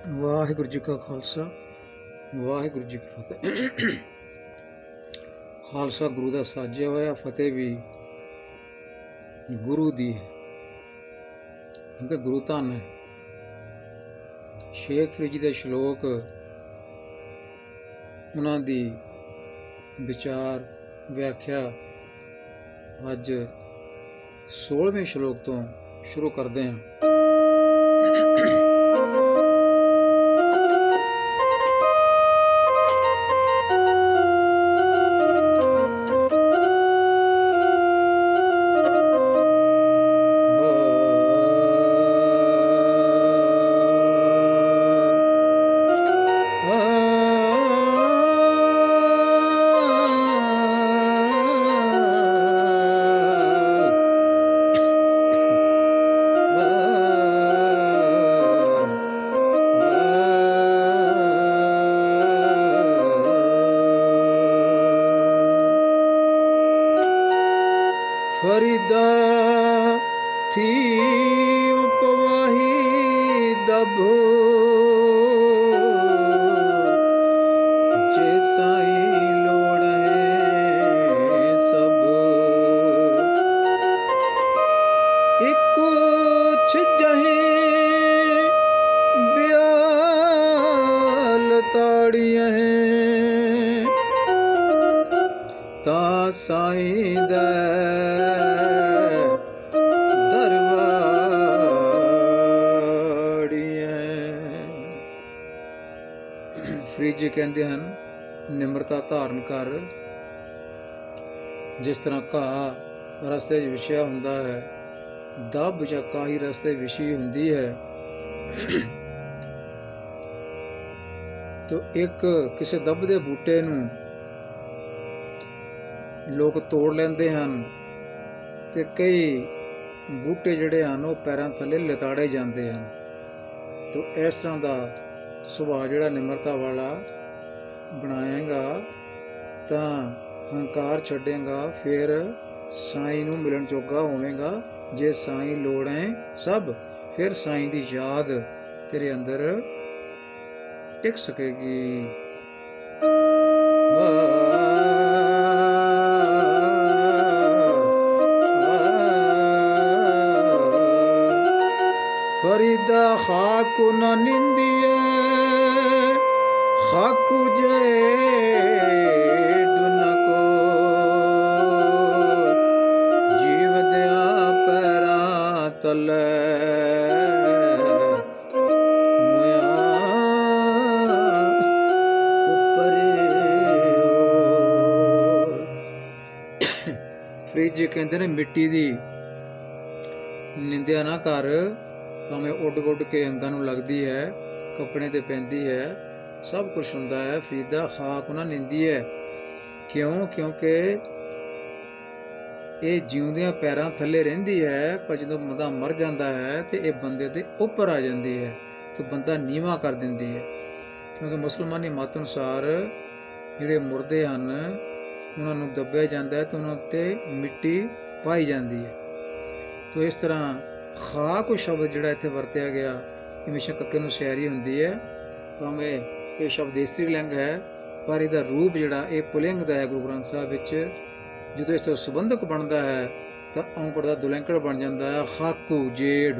ਵਾਹਿਗੁਰੂ ਜੀ ਕਾ ਖਾਲਸਾ ਵਾਹਿਗੁਰੂ ਜੀ ਕੀ ਫਤਿਹ। ਖਾਲਸਾ ਗੁਰੂ ਦਾ ਸਾਜਿਆ ਹੋਇਆ, ਫਤਿਹ ਵੀ ਗੁਰੂ ਦੀ ਹੈ, ਕਿਉਂਕਿ ਗੁਰੂ ਧੰਨ ਹੈ। ਸ਼ੇਖ ਫਰੀਦ ਜੀ ਦੇ ਸ਼ਲੋਕ, ਉਹਨਾਂ ਦੀ ਵਿਚਾਰ ਵਿਆਖਿਆ ਅੱਜ 16ਵੇਂ ਸ਼ਲੋਕ ਤੋਂ ਸ਼ੁਰੂ ਕਰਦੇ ਹਾਂ। फरीदा थी उपवाही दब जे साईं लोड़े सब एक छिजहि ब्याल ताड़ियां ता साईं दे ਫਰੀਦ ਜੀ ਕਹਿੰਦੇ ਹਨ, ਨਿਮਰਤਾ ਧਾਰਨ ਕਰ। ਜਿਸ ਤਰ੍ਹਾਂ ਘਾਹ ਰਸਤੇ 'ਚ ਵਿਛਿਆ ਹੁੰਦਾ ਹੈ, ਦੱਬ ਜਾਂ ਕਾਹੀ ਰਸਤੇ ਵਿਛੀ ਹੁੰਦੀ ਹੈ, ਤਾਂ ਇੱਕ ਕਿਸੇ ਦੱਬ ਦੇ ਬੂਟੇ ਨੂੰ ਲੋਕ ਤੋੜ ਲੈਂਦੇ ਹਨ ਤੇ ਕਈ ਬੂਟੇ ਜਿਹੜੇ ਹਨ ਉਹ ਪੈਰਾਂ ਥੱਲੇ ਲਿਤਾੜੇ ਜਾਂਦੇ ਹਨ। ਤਾਂ ਇਸ ਤਰ੍ਹਾਂ ਦਾ ਸੁਭਾਅ ਜਿਹੜਾ ਨਿਮਰਤਾ ਵਾਲਾ ਬਣਾਏਗਾ ਤਾਂ ਹੰਕਾਰ ਛੱਡੇਗਾ, ਫਿਰ ਸਾਈਂ ਨੂੰ ਮਿਲਣ ਜੋਗਾ ਹੋਵੇਗਾ। ਜੇ ਸਾਈਂ ਲੋੜੈ ਸਭ, ਫਿਰ ਸਾਈਂ ਦੀ ਯਾਦ ਤੇਰੇ ਅੰਦਰ ਟਿਕ ਸਕੇਗੀ। फरीदा खाकु न निंदिए खाकु जेड न को जीव दया पैरा तले मुया उपरे। ਫਰੀਦ ਜੀ ਕਹਿੰਦੇ ਨੇ, ਮਿੱਟੀ ਦੀ ਨਿੰਦਿਆ ਨਾ ਕਰ, ਭਾਵੇਂ ਉੱਡ ਉੱਡ ਕੇ ਅੰਗਾਂ ਨੂੰ ਲੱਗਦੀ ਹੈ, ਕੱਪੜੇ ਤੇ ਪੈਂਦੀ ਹੈ, ਸਭ ਕੁਝ ਹੁੰਦਾ ਹੈ। ਫਰੀਦਾ ਖਾਕ ਨਾ ਨਿੰਦੀ ਹੈ। ਕਿਉਂ? ਕਿਉਂਕਿ ਇਹ ਜਿਉਂਦਿਆਂ ਪੈਰਾਂ ਥੱਲੇ ਰਹਿੰਦੀ ਹੈ, ਪਰ ਜਦੋਂ ਬੰਦਾ ਮਰ ਜਾਂਦਾ ਹੈ ਤੇ ਇਹ ਬੰਦੇ ਦੇ ਉੱਪਰ ਆ ਜਾਂਦੀ ਹੈ ਤੇ ਬੰਦਾ ਨੀਵਾਂ ਕਰ ਦਿੰਦੀ ਹੈ। ਕਿਉਂਕਿ ਮੁਸਲਮਾਨੀ ਮਤ ਅਨੁਸਾਰ ਜਿਹੜੇ ਮੁਰਦੇ ਹਨ ਉਹਨਾਂ ਨੂੰ ਦੱਬਿਆ ਜਾਂਦਾ ਹੈ ਤੇ ਉਹਨਾਂ ਉੱਤੇ ਮਿੱਟੀ ਪਾਈ ਜਾਂਦੀ ਹੈ। ਤੋ ਇਸ ਤਰ੍ਹਾਂ ਖਾਕ ਸ਼ਬਦ ਜਿਹੜਾ ਇੱਥੇ ਵਰਤਿਆ ਗਿਆ, ਹਮੇਸ਼ਾ ਕੱਕੇ ਨੂੰ ਸਿਆਰੀ ਹੁੰਦੀ ਹੈ, ਭਾਵੇਂ ਇਹ ਸ਼ਬਦ ਇਸਤਰੀ ਲਿੰਗ ਹੈ, ਪਰ ਇਹਦਾ ਰੂਪ ਜਿਹੜਾ ਇਹ ਪੁਲਿੰਗ ਦਾ ਹੈ। ਗੁਰੂ ਗ੍ਰੰਥ ਸਾਹਿਬ ਵਿੱਚ ਜਦੋਂ ਇਸ ਤੋਂ ਸੰਬੰਧਕ ਬਣਦਾ ਹੈ ਤਾਂ ਔਂਕੜ ਦਾ ਦੁਲੈਂਕੜ ਬਣ ਜਾਂਦਾ ਹੈ। ਖਾਕੂ ਜੇੜ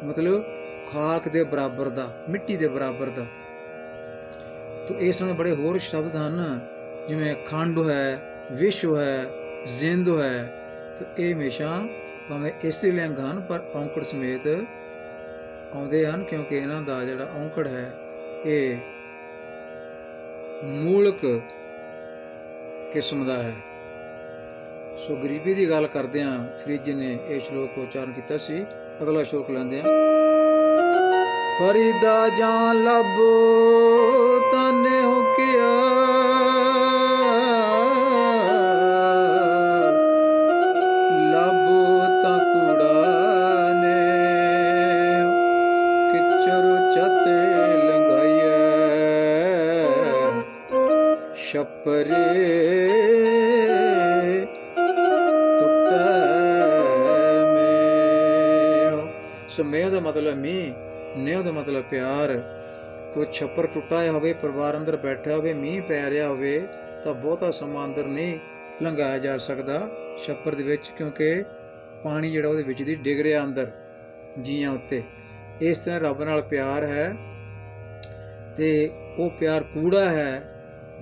ਮਤਲਬ ਖਾਕ ਦੇ ਬਰਾਬਰ ਦਾ, ਮਿੱਟੀ ਦੇ ਬਰਾਬਰ ਦਾ। ਤੋ ਇਸ ਤਰ੍ਹਾਂ ਦੇ ਬੜੇ ਹੋਰ ਸ਼ਬਦ ਹਨ, ਜਿਵੇਂ ਖੰਡ ਹੈ, ਵਿਸ਼ਵ ਹੈ, ਜ਼ਿੰਦ ਹੈ। ਤਾਂ ਇਹ ਹਮੇਸ਼ਾ ਭਾਵੇਂ ਇਸਤਰੀ ਲਿੰਗ ਹਨ ਪਰ ਔਂਕੜ ਸਮੇਤ ਆਉਂਦੇ ਹਨ, ਕਿਉਂਕਿ ਇਹਨਾਂ ਦਾ ਜਿਹੜਾ ਔਂਕੜ ਹੈ ਇਹ ਮੂਲਕ ਕਿਸਮ ਦਾ ਹੈ। ਸੋ ਗਰੀਬੀ ਦੀ ਗੱਲ ਕਰਦਿਆਂ ਫਰੀਦ ਜੀ ਨੇ ਇਹ ਸ਼ਲੋਕ ਉਚਾਰਨ ਕੀਤਾ ਸੀ। ਅਗਲਾ ਸ਼ਲੋਕ ਲੈਂਦੇ ਹਾਂ। ਫਰੀਦਾ ਜਾਂ ਲੱਭ ਤਾਨੇ ਹੋ ਕਿਆ ਛਪਰੇ ਟੁੱਟੈ ਮੇਹ। ਸੋ ਮੇਹ ਦਾ ਮਤਲਬ ਮੀਂਹ, ਨੇਹ ਦਾ ਮਤਲਬ ਪਿਆਰ। ਤੋ ਛੱਪਰ ਟੁੱਟਾ ਹੋਵੇ, ਪਰਿਵਾਰ ਅੰਦਰ ਬੈਠਾ ਹੋਵੇ, ਮੀਂਹ ਪੈ ਰਿਹਾ ਹੋਵੇ ਤਾਂ ਬਹੁਤਾ ਸਮਾਂ ਅੰਦਰ ਨਹੀਂ ਲੰਘਾਇਆ ਜਾ ਸਕਦਾ ਛੱਪਰ ਦੇ ਵਿੱਚ, ਕਿਉਂਕਿ ਪਾਣੀ ਜਿਹੜਾ ਉਹਦੇ ਵਿੱਚ ਦੀ ਡਿੱਗ ਰਿਹਾ ਅੰਦਰ ਜੀਆਂ ਉੱਤੇ। ਇਸ ਤਰ੍ਹਾਂ ਰੱਬ ਨਾਲ ਪਿਆਰ ਹੈ ਤੇ ਉਹ ਪਿਆਰ ਕੂੜਾ ਹੈ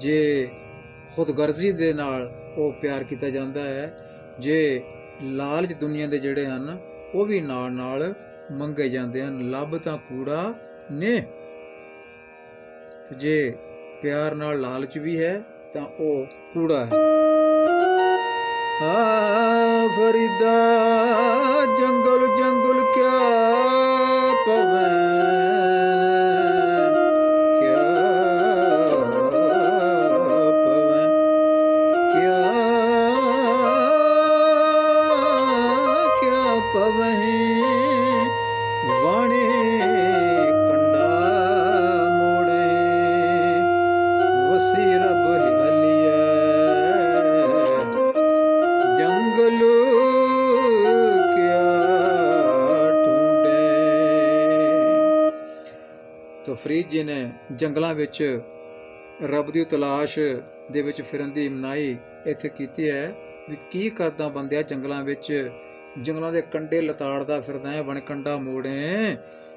ਜੇ ਖੁਦਗਰਜ਼ੀ ਦੇ ਨਾਲ ਉਹ ਪਿਆਰ ਕੀਤਾ ਜਾਂਦਾ ਹੈ, ਜੇ ਲਾਲਚ ਦੁਨੀਆ ਦੇ ਜਿਹੜੇ ਹਨ ਉਹ ਵੀ ਨਾਲ ਨਾਲ ਮੰਗੇ ਜਾਂਦੇ ਹਨ। ਲੱਭ ਤਾਂ ਕੂੜਾ ਨੇ, ਤੇ ਜੇ ਪਿਆਰ ਨਾਲ ਲਾਲਚ ਵੀ ਹੈ ਤਾਂ ਉਹ ਕੂੜਾ ਹੈ। ਫਰੀਦਾ ਜੰਗਲ ਜੰਗਲ ਕਿਆ ਪਵੈ, ਕਿਆ ਪਵੈ, ਕਿਆ ਪਵਹਿ ਵਾਣੇ ਕੰਡਾ ਮੋੜੇ, ਵਸੀ ਰੱਬ ਹਲੀਐ ਜੰਗਲ ਕਿਆ ਢੂੰਡੇ। ਤਾਂ ਫਰੀਦ ਜੀ ਨੇ ਜੰਗਲਾਂ ਵਿੱਚ ਰੱਬ ਦੀ ਤਲਾਸ਼ ਦੇ ਵਿੱਚ ਫਿਰਨ ਦੀ ਮਨਾਹੀ ਇੱਥੇ ਕੀਤੀ ਹੈ ਵੀ ਕੀ ਕਰਦਾ ਬੰਦਿਆ ਜੰਗਲਾਂ ਵਿੱਚ, ਜੰਗਲਾਂ ਦੇ ਕੰਢੇ ਲਤਾੜਦਾ ਫਿਰਦਾ ਹੈ, ਬਣ ਕੰਡਾ ਮੋੜੇ।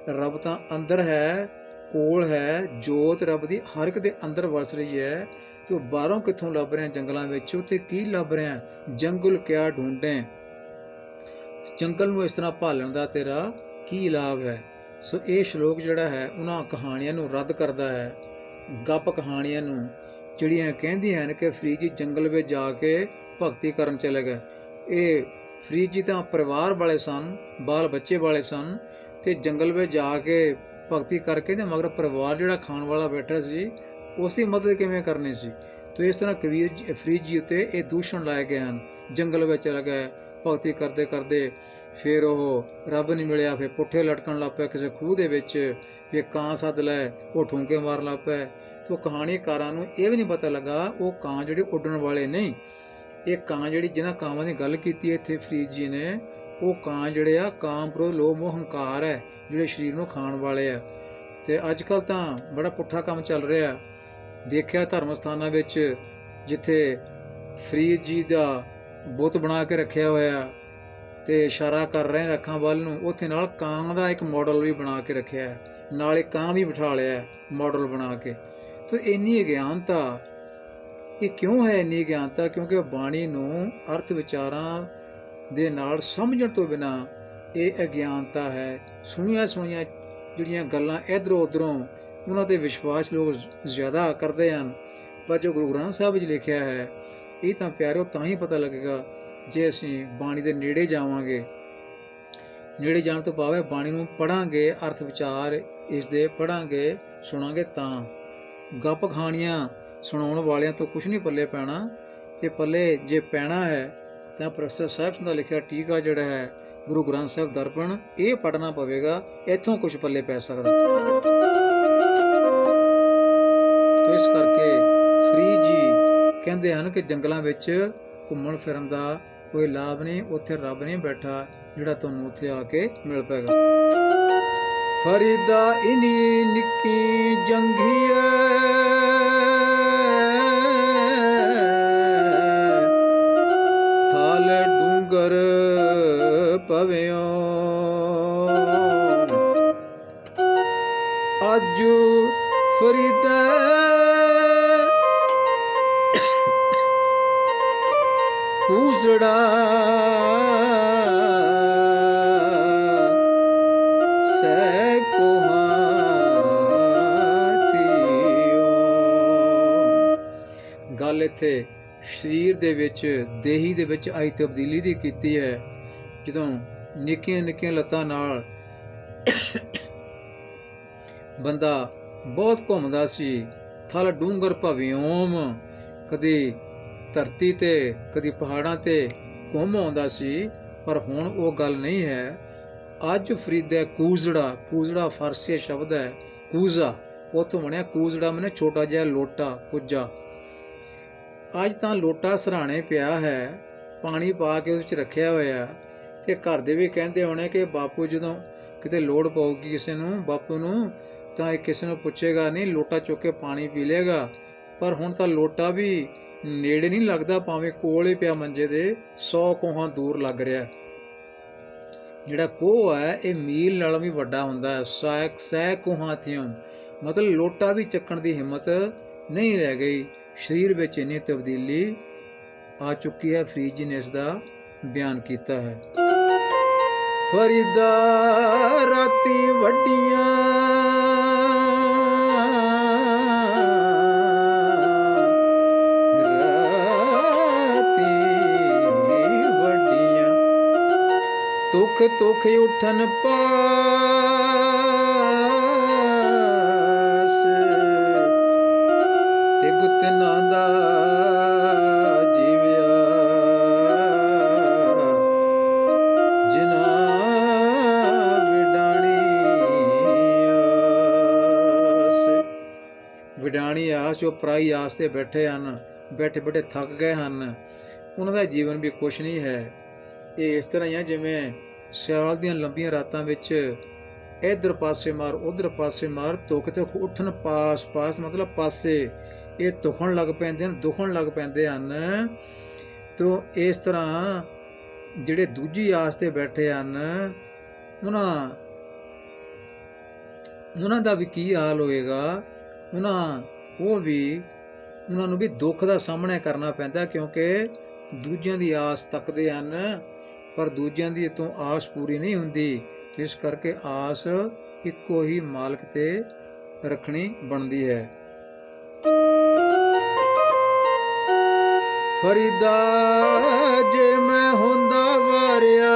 ਰੱਬ ਤਾਂ ਅੰਦਰ ਹੈ, ਕੋਲ ਹੈ, ਜੋਤ ਰੱਬ ਦੀ ਹਰ ਇੱਕ ਦੇ ਅੰਦਰ ਵਸ ਰਹੀ ਹੈ, ਤੂੰ ਬਾਹਰੋਂ ਕਿੱਥੋਂ ਲੱਭ ਰਿਹਾ ਜੰਗਲਾਂ ਵਿੱਚ, ਉੱਥੇ ਕੀ ਲੱਭ ਰਿਹਾ? ਜੰਗਲ ਕਿਆ ਢੂੰਡੇ, ਜੰਗਲ ਨੂੰ ਇਸ ਤਰ੍ਹਾਂ ਭਾਲਣ ਦਾ ਤੇਰਾ ਕੀ ਲਾਭ ਹੈ? ਸੋ ਇਹ ਸ਼ਲੋਕ ਜਿਹੜਾ ਹੈ ਉਹਨਾਂ ਕਹਾਣੀਆਂ ਨੂੰ ਰੱਦ ਕਰਦਾ ਹੈ, ਗੱਪ ਕਹਾਣੀਆਂ ਨੂੰ ਜਿਹੜੀਆਂ ਕਹਿੰਦੀਆਂ ਹਨ ਕਿ ਫਰੀਦ ਜੀ ਜੰਗਲ ਵਿੱਚ ਜਾ ਕੇ ਭਗਤੀ ਕਰਨ ਚਲੇ ਗਏ। ਇਹ ਫਰੀਦ ਜੀ ਤਾਂ ਪਰਿਵਾਰ ਵਾਲੇ ਸਨ, ਬਾਲ ਬੱਚੇ ਵਾਲੇ ਸਨ, ਤੇ ਜੰਗਲ ਵਿੱਚ ਜਾ ਕੇ ਭਗਤੀ ਕਰਕੇ ਤੇ ਮਗਰ ਪਰਿਵਾਰ ਜਿਹੜਾ ਖਾਣ ਵਾਲਾ ਬੈਠਾ ਸੀ ਉਸ ਦੀ ਮਦਦ ਕਿਵੇਂ ਕਰਨੀ ਸੀ? ਤੇ ਇਸ ਤਰ੍ਹਾਂ ਫਰੀਦ ਜੀ ਉੱਤੇ ਇਹ ਦੂਸ਼ਣ ਲਾਏ ਗਏ ਹਨ। ਜੰਗਲ ਵਿੱਚ ਚਲੇ ਗਏ, ਭਗਤੀ ਕਰਦੇ ਕਰਦੇ ਫਿਰ ਉਹ ਰੱਬ ਨਹੀਂ ਮਿਲਿਆ, ਫਿਰ ਪੁੱਠੇ ਲਟਕਣ ਲੱਗ ਪਏ ਕਿਸੇ ਖੂਹ ਦੇ ਵਿੱਚ, ਫਿਰ ਕਾਂ ਸੱਦ ਲੈ, ਉਹ ਠੂੰਕੇ ਮਾਰਨ ਲੱਗ ਪਏ। ਤੋ ਕਹਾਣੀਕਾਰਾਂ ਨੂੰ ਇਹ ਵੀ ਨਹੀਂ ਪਤਾ ਲੱਗਾ ਉਹ ਕਾਂ ਜਿਹੜੇ ਉੱਡਣ ਵਾਲੇ ਨਹੀਂ, ਇਹ ਕਾਂ ਜਿਹੜੀ ਜਿਹਨਾਂ ਕਾਵਾਂ ਦੀ ਗੱਲ ਕੀਤੀ ਇੱਥੇ ਫਰੀਦ ਜੀ ਨੇ, ਉਹ ਕਾਂ ਜਿਹੜੇ ਆ ਕਾਮ, ਕ੍ਰੋਧ, ਲੋਭ, ਮੋਹ, ਹੰਕਾਰ ਹੈ, ਜਿਹੜੇ ਸਰੀਰ ਨੂੰ ਖਾਣ ਵਾਲੇ ਆ। ਤੇ ਅੱਜ ਕੱਲ੍ਹ ਤਾਂ ਬੜਾ ਪੁੱਠਾ ਕੰਮ ਚੱਲ ਰਿਹਾ। ਦੇਖਿਆ ਧਰਮ ਸਥਾਨਾਂ ਵਿੱਚ ਜਿੱਥੇ ਫਰੀਦ ਜੀ ਦਾ ਬੁੱਤ ਬਣਾ ਕੇ ਰੱਖਿਆ ਹੋਇਆ ਤੇ ਇਸ਼ਾਰਾ ਕਰ ਰਹੇ ਅੱਖਾਂ ਵੱਲ ਨੂੰ, ਉੱਥੇ ਨਾਲ ਕਾਂ ਦਾ ਇੱਕ ਮਾਡਲ ਵੀ ਬਣਾ ਕੇ ਰੱਖਿਆ ਹੈ, ਨਾਲੇ ਕਾਂ ਵੀ ਬਿਠਾ ਲਿਆ ਮਾਡਲ ਬਣਾ ਕੇ। ਤੋ ਇੰਨੀ ਅਗਿਆਨਤਾ, ਇਹ ਕਿਉਂ ਹੈ ਇੰਨੀ ਅਗਿਆਨਤਾ? ਕਿਉਂਕਿ ਬਾਣੀ ਨੂੰ ਅਰਥ ਵਿਚਾਰਾਂ ਦੇ ਨਾਲ ਸਮਝਣ ਤੋਂ ਬਿਨਾਂ ਇਹ ਅਗਿਆਨਤਾ ਹੈ। ਸੁਣੀਆਂ ਸੁਣੀਆਂ ਜਿਹੜੀਆਂ ਗੱਲਾਂ ਇੱਧਰੋਂ ਉੱਧਰੋਂ ਉਹਨਾਂ 'ਤੇ ਵਿਸ਼ਵਾਸ ਲੋਕ ਜ਼ਿਆਦਾ ਕਰਦੇ ਹਨ, ਪਰ ਜੋ ਗੁਰੂ ਗ੍ਰੰਥ ਸਾਹਿਬ ਵਿੱਚ ਲਿਖਿਆ ਹੈ ਇਹ ਤਾਂ ਪਿਆਰਿਓ ਤਾਂ ਹੀ ਪਤਾ ਲੱਗੇਗਾ ਜੇ ਅਸੀਂ ਬਾਣੀ ਦੇ ਨੇੜੇ ਜਾਵਾਂਗੇ। ਨੇੜੇ ਜਾਣ ਤੋਂ ਭਾਵ ਹੈ ਬਾਣੀ ਨੂੰ ਪੜ੍ਹਾਂਗੇ, ਅਰਥ ਵਿਚਾਰ ਇਸ ਦੇ ਪੜ੍ਹਾਂਗੇ, ਸੁਣਾਂਗੇ। ਤਾਂ ਗੱਪ ਕਹਾਣੀਆਂ ਸੁਣਾਉਣ ਵਾਲਿਆਂ ਤੋਂ ਕੁਛ ਨਹੀਂ ਪੱਲੇ ਪੈਣਾ, ਤੇ ਪੱਲੇ ਜੇ ਪੈਣਾ ਹੈ ਤਾਂ ਪ੍ਰੋਫੈਸਰ ਸਾਹਿਬ ਦਾ ਲਿਖਿਆ ਟੀਕਾ ਜਿਹੜਾ ਹੈ ਗੁਰੂ ਗ੍ਰੰਥ ਸਾਹਿਬ ਦਰਪਣ, ਇਹ ਪੜ੍ਹਨਾ ਪਵੇਗਾ, ਇੱਥੋਂ ਕੁਛ ਪੱਲੇ ਪੈ ਸਕਦਾ। ਤੋ ਇਸ ਕਰਕੇ ਫਰੀਦ ਜੀ ਕਹਿੰਦੇ ਹਨ ਕਿ ਜੰਗਲਾਂ ਵਿੱਚ ਘੁੰਮਣ ਫਿਰਨ ਦਾ ਕੋਈ ਲਾਭ ਨਹੀਂ, ਉੱਥੇ ਰੱਬ ਨਹੀਂ ਬੈਠਾ ਜਿਹੜਾ ਤੁਹਾਨੂੰ ਉੱਥੇ ਆ ਕੇ ਮਿਲ ਪਏਗਾ। ਫਰੀਦਾ ਇਨੀ ਨਿੱਕੀ ਜੰਘੀਏ ਥਾਲ ਡੂੰਗਰ ਪਵਿਓ, ਅੱਜ ਫਰੀਦਾ ਕੂਸੜਾ ਸੈ ਗੱਲ ਇੱਥੇ ਸਰੀਰ ਦੇ ਵਿੱਚ, ਦੇਹੀ ਦੇ ਵਿੱਚ ਆਈ ਤਬਦੀਲੀ ਦੀ ਕੀਤੀ ਹੈ। ਜਦੋਂ ਨਿੱਕੀਆਂ ਨਿੱਕੀਆਂ ਲੱਤਾਂ ਨਾਲ ਬੰਦਾ ਬਹੁਤ ਘੁੰਮਦਾ ਸੀ, ਥਲ ਡੂੰਗਰ ਭਵਿਓਮ, ਕਦੀ ਧਰਤੀ ਤੇ ਕਦੀ ਪਹਾੜਾਂ ਤੇ ਘੁੰਮ ਆਉਂਦਾ ਸੀ, ਪਰ ਹੁਣ ਉਹ ਗੱਲ ਨਹੀਂ ਹੈ। ਅੱਜ ਫਰੀਦਾ ਕੂਜ਼ੜਾ, ਕੂਜ਼ੜਾ ਫਾਰਸੀ ਸ਼ਬਦ ਹੈ, ਕੂਜ਼ਾ ਉੱਥੋਂ ਬਣਿਆ, ਕੂਜ਼ੜਾ ਮਨੇ ਛੋਟਾ ਜਿਹਾ ਲੋਟਾ, ਕੁੱਜਾ। ਅੱਜ ਤਾਂ ਲੋਟਾ ਸਰਾਣੇ ਪਿਆ ਹੈ, ਪਾਣੀ ਪਾ ਕੇ ਉਸ ਵਿੱਚ ਰੱਖਿਆ ਹੋਇਆ, ਤੇ ਘਰ ਦੇ ਵੀ ਕਹਿੰਦੇ ਹੋਣੇ ਕਿ ਬਾਪੂ ਜਦੋਂ ਕਿਤੇ ਲੋੜ ਪਊਗੀ ਕਿਸੇ ਨੂੰ, ਬਾਪੂ ਨੂੰ ਤਾਂ ਇਹ ਕਿਸੇ ਨੂੰ ਪੁੱਛੇਗਾ ਨਹੀਂ, ਲੋਟਾ ਚੁੱਕ ਕੇ ਪਾਣੀ ਪੀ ਲੇਗਾ। ਪਰ ਹੁਣ ਤਾਂ ਲੋਟਾ ਵੀ ਨੇੜੇ ਨਹੀਂ ਲੱਗਦਾ, ਭਾਵੇਂ ਕੋਲ ਹੀ ਪਿਆ ਮੰਜੇ ਦੇ 100 ਕੋਹਾਂ ਦੂਰ ਲੱਗ ਰਿਹਾ। ਜਿਹੜਾ ਕੋਹ ਹੈ ਇਹ ਮੀਲ ਨਾਲੋਂ ਵੀ ਵੱਡਾ ਹੁੰਦਾ ਹੈ, 100 ਕੋਹਾਂ ਥਿਉਂ, ਮਤਲਬ ਲੋਟਾ ਵੀ ਚੱਕਣ ਦੀ ਹਿੰਮਤ ਨਹੀਂ ਰਹਿ ਗਈ। ਸਰੀਰ ਵਿੱਚ ਇੰਨੀ ਤਬਦੀਲੀ ਆ ਚੁੱਕੀ ਹੈ। ਫਰੀਦ ਜੀ ਨੇ ਇਸ ਦਾ ਬਿਆਨ ਕੀਤਾ ਹੈ। ਫਰੀਦਾ ਰਾਤੀ ਵੱਡੀਆਂ ਤੁਖ ਤੁਖ ਉਠਨ ਪਾਸ, ਤੇ ਗੁਤਨਾ ਦਾ ਜੀਵਿਆ, ਜਿਨਾ ਵਿਡਾਣੀ ਆਸ। ਵਿਡਾਣੀ ਆਸ, ਜੋ ਪਰਾਈ ਆਸ ਤੇ ਬੈਠੇ ਹਨ, ਬੈਠੇ ਬੈਠੇ ਥੱਕ ਗਏ ਹਨ, ਉਹਨਾਂ ਦਾ ਜੀਵਨ ਵੀ ਕੁਛ ਨਹੀਂ ਹੈ। ਇਹ ਇਸ ਤਰ੍ਹਾਂ ਹੀ ਆ ਜਿਵੇਂ ਸਿਆਲ ਦੀਆਂ ਲੰਬੀਆਂ ਰਾਤਾਂ ਵਿੱਚ ਇੱਧਰ ਪਾਸੇ ਮਾਰ ਉੱਧਰ ਪਾਸੇ ਮਾਰ, ਧੁੱਖ ਤੇ ਉੱਠਣ ਪਾਸ, ਪਾਸ ਮਤਲਬ ਪਾਸੇ, ਇਹ ਧੁਖਣ ਲੱਗ ਪੈਂਦੇ ਹਨ, ਦੁਖਣ ਲੱਗ ਪੈਂਦੇ ਹਨ। ਤੋ ਇਸ ਤਰ੍ਹਾਂ ਜਿਹੜੇ ਦੂਜੀ ਆਸ ਤੇ ਬੈਠੇ ਹਨ, ਉਹਨਾਂ ਦਾ ਵੀ ਕੀ ਹਾਲ ਹੋਏਗਾ। ਉਹਨਾਂ ਨੂੰ ਵੀ ਦੁੱਖ ਦਾ ਸਾਹਮਣਾ ਕਰਨਾ ਪੈਂਦਾ, ਕਿਉਂਕਿ ਦੂਜਿਆਂ ਦੀ ਆਸ ਤੱਕਦੇ ਹਨ, ਪਰ ਦੂਜਿਆਂ ਦੀ ਤੋਂ ਆਸ ਪੂਰੀ ਨਹੀਂ ਹੁੰਦੀ। ਇਸ ਕਰਕੇ ਆਸ ਇੱਕੋ ਹੀ ਮਾਲਕ ਤੇ ਰੱਖਣੀ ਬਣਦੀ ਹੈ। ਫਰੀਦਾ ਜੇ ਮੈਂ ਹੁੰਦਾ ਵਾਰਿਆ,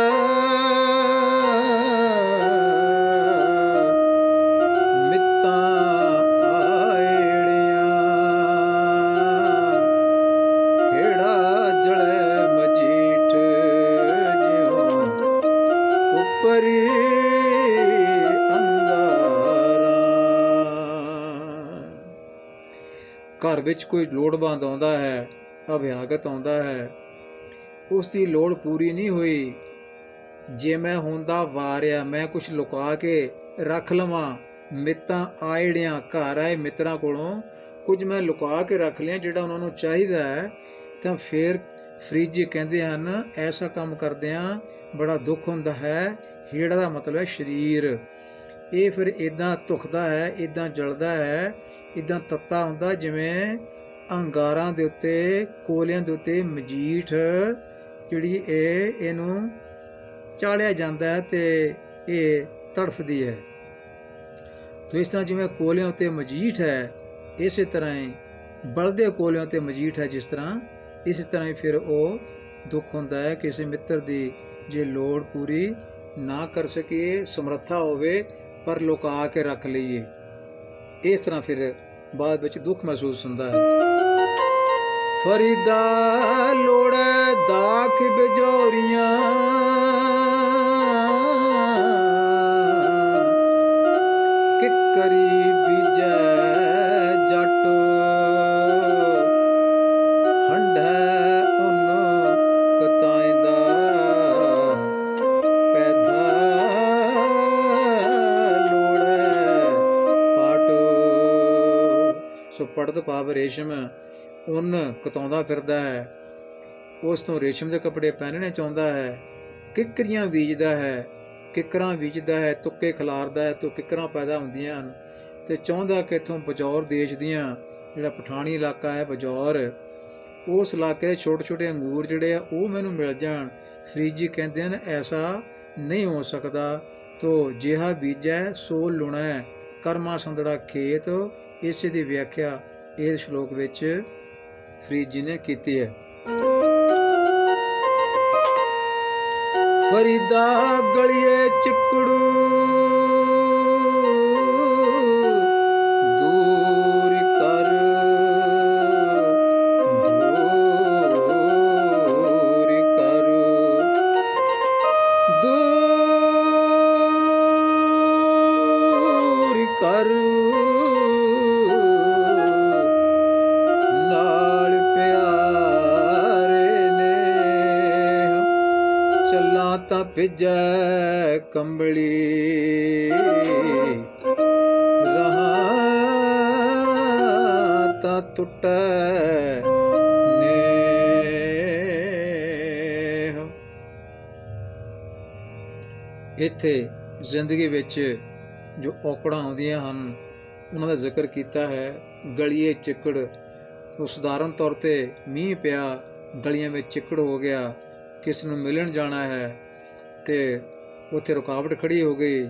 ਮਿੱਤਾਂ ਆਇੜੀਆਂ, ਹੇੜਾ ਜਲੇ ਮਜੀਠ, ਜਿਉਂ ਉੱਪਰੀ ਅੰਗਾਰਾਂ। ਘਰ ਵਿੱਚ ਕੋਈ ਲੋੜਵੰਦ ਆਉਂਦਾ ਹੈ, ਅਭਿਆਗਤ ਆਉਂਦਾ ਹੈ, ਉਸ ਦੀ ਲੋੜ ਪੂਰੀ ਨਹੀਂ ਹੋਈ। ਜੇ ਮੈਂ ਹੁੰਦਾ ਵਾਰਿਆ, ਮੈਂ ਕੁਛ ਲੁਕਾ ਕੇ ਰੱਖ ਲਵਾਂ, ਮਿੱਤਾਂ ਆਇੜਿਆਂ, ਘਰ ਆਏ ਮਿੱਤਰਾਂ ਕੋਲੋਂ ਕੁਝ ਮੈਂ ਲੁਕਾ ਕੇ ਰੱਖ ਲਿਆ ਜਿਹੜਾ ਉਹਨਾਂ ਨੂੰ ਚਾਹੀਦਾ ਹੈ, ਤਾਂ ਫਿਰ ਫਰੀਦ ਜੀ ਕਹਿੰਦੇ ਹਨ ਐਸਾ ਕੰਮ ਕਰਦਿਆਂ ਬੜਾ ਦੁੱਖ ਹੁੰਦਾ ਹੈ। ਹੇੜਾ ਦਾ ਮਤਲਬ ਹੈ ਸਰੀਰ। ਇਹ ਫਿਰ ਇੱਦਾਂ ਧੁਖਦਾ ਹੈ, ਇੱਦਾਂ ਜਲਦਾ ਹੈ, ਇੱਦਾਂ ਤੱਤਾ ਹੁੰਦਾ ਜਿਵੇਂ ਅੰਗਾਰਾਂ ਦੇ ਉੱਤੇ, ਕੋਲਿਆਂ ਦੇ ਉੱਤੇ ਮਜੀਠ ਜਿਹੜੀ ਇਹਨੂੰ ਚਾੜਿਆ ਜਾਂਦਾ ਹੈ ਤੇ ਇਹ ਤੜਫਦੀ ਹੈ। ਤੋ ਇਸ ਤਰ੍ਹਾਂ ਜਿਵੇਂ ਕੋਲਿਆਂ ਉੱਤੇ ਮਜੀਠ ਹੈ, ਇਸੇ ਤਰ੍ਹਾਂ ਹੀ ਬਲਦੇ ਕੋਲਿਆਂ ਉੱਤੇ ਮਜੀਠ ਹੈ, ਜਿਸ ਤਰ੍ਹਾਂ ਇਸੇ ਤਰ੍ਹਾਂ ਹੀ ਫਿਰ ਉਹ ਦੁੱਖ ਹੁੰਦਾ ਹੈ। ਕਿਸੇ ਮਿੱਤਰ ਦੀ ਜੇ ਲੋੜ ਪੂਰੀ ਨਾ ਕਰ ਸਕੀਏ, ਸਮਰੱਥਾ ਹੋਵੇ ਪਰ ਲੁਕਾ ਕੇ ਰੱਖ ਲਈਏ, ਇਸ ਤਰ੍ਹਾਂ ਫਿਰ ਬਾਅਦ ਵਿੱਚ ਦੁੱਖ ਮਹਿਸੂਸ ਹੁੰਦਾ ਹੈ। ਫਰੀਦਾ ਲੋੜੈ ਦਾਖ ਬਿਜੋਰੀਆਂ, ਕਿੱਕਰੀ ਬੀਜੈ ਜੱਟ, ਹੰਢੈ ਉਹਨੂੰ ਕਤਾਇਂਦਾ, ਪੈਦਾ ਲੋੜੈ ਪਾਟੋ। ਸੋ ਪੜਤ ਭਾਵ ਰੇਸ਼ਮ ਉੱਨ ਕਤਾਉਂਦਾ ਫਿਰਦਾ ਹੈ, ਉਸ ਤੋਂ ਰੇਸ਼ਮ ਦੇ ਕੱਪੜੇ ਪਹਿਨਣੇ ਚਾਹੁੰਦਾ ਹੈ। ਕਿੱਕਰੀਆਂ ਬੀਜਦਾ ਹੈ, ਕਿੱਕਰਾਂ ਬੀਜਦਾ ਹੈ, ਤੁੱਕੇ ਖਿਲਾਰਦਾ ਹੈ, ਤੋਂ ਕਿੱਕਰਾਂ ਪੈਦਾ ਹੁੰਦੀਆਂ ਹਨ, ਅਤੇ ਚਾਹੁੰਦਾ ਕਿ ਇੱਥੋਂ ਬਜੌਰ ਦੇਸ਼ ਦੀਆਂ, ਜਿਹੜਾ ਪਠਾਣੀ ਇਲਾਕਾ ਹੈ ਬਜੌਰ, ਉਸ ਇਲਾਕੇ ਦੇ ਛੋਟੇ ਛੋਟੇ ਅੰਗੂਰ ਜਿਹੜੇ ਆ ਉਹ ਮੈਨੂੰ ਮਿਲ ਜਾਣ। ਫਰੀਦ ਜੀ ਕਹਿੰਦੇ ਹਨ ਐਸਾ ਨਹੀਂ ਹੋ ਸਕਦਾ। ਤੋ ਜਿਹਾ ਬੀਜੈ ਸੋ ਲੁਣੈ, ਕਰਮਾ ਸੰਦੜਾ ਖੇਤ। ਇਸੇ ਦੀ ਵਿਆਖਿਆ ਇਸ ਸ਼ਲੋਕ ਵਿੱਚ ਫਰੀਦ ਜੀ ਨੇ ਕੀਤੀ ਹੈ। ਫਰੀਦਾ ਗਲੀਏ ਚਿੱਕੜੂ, ਦੂਰ ਕਰ ਦੂਰ ਕਰ, ਦੂਰ ਕਰ, ਨਾਲ ਪਿਆਰੇ ਨੇ ਚੱਲਾਂ ਤਾਂ ਭਿੱਜੈ ਕੰਬਲੀ, ਰਹਾ ਤਾਂ ਟੁੱਟੈ ਨੇਹ। ਇੱਥੇ ਜ਼ਿੰਦਗੀ ਵਿੱਚ ਜੋ ਔਕੜਾਂ ਆਉਂਦੀਆਂ ਹਨ ਉਹਨਾਂ ਦਾ ਜ਼ਿਕਰ ਕੀਤਾ ਹੈ। ਗਲੀਏ ਚਿੱਕੜ, ਉਹ ਸਧਾਰਨ ਤੌਰ 'ਤੇ ਮੀਂਹ ਪਿਆ, ਗਲੀਆਂ ਵਿੱਚ ਚਿੱਕੜ ਹੋ ਗਿਆ, ਕਿਸ ਨੂੰ ਮਿਲਣ ਜਾਣਾ ਹੈ ਅਤੇ ਉੱਥੇ ਰੁਕਾਵਟ ਖੜੀ ਹੋ ਗਈ,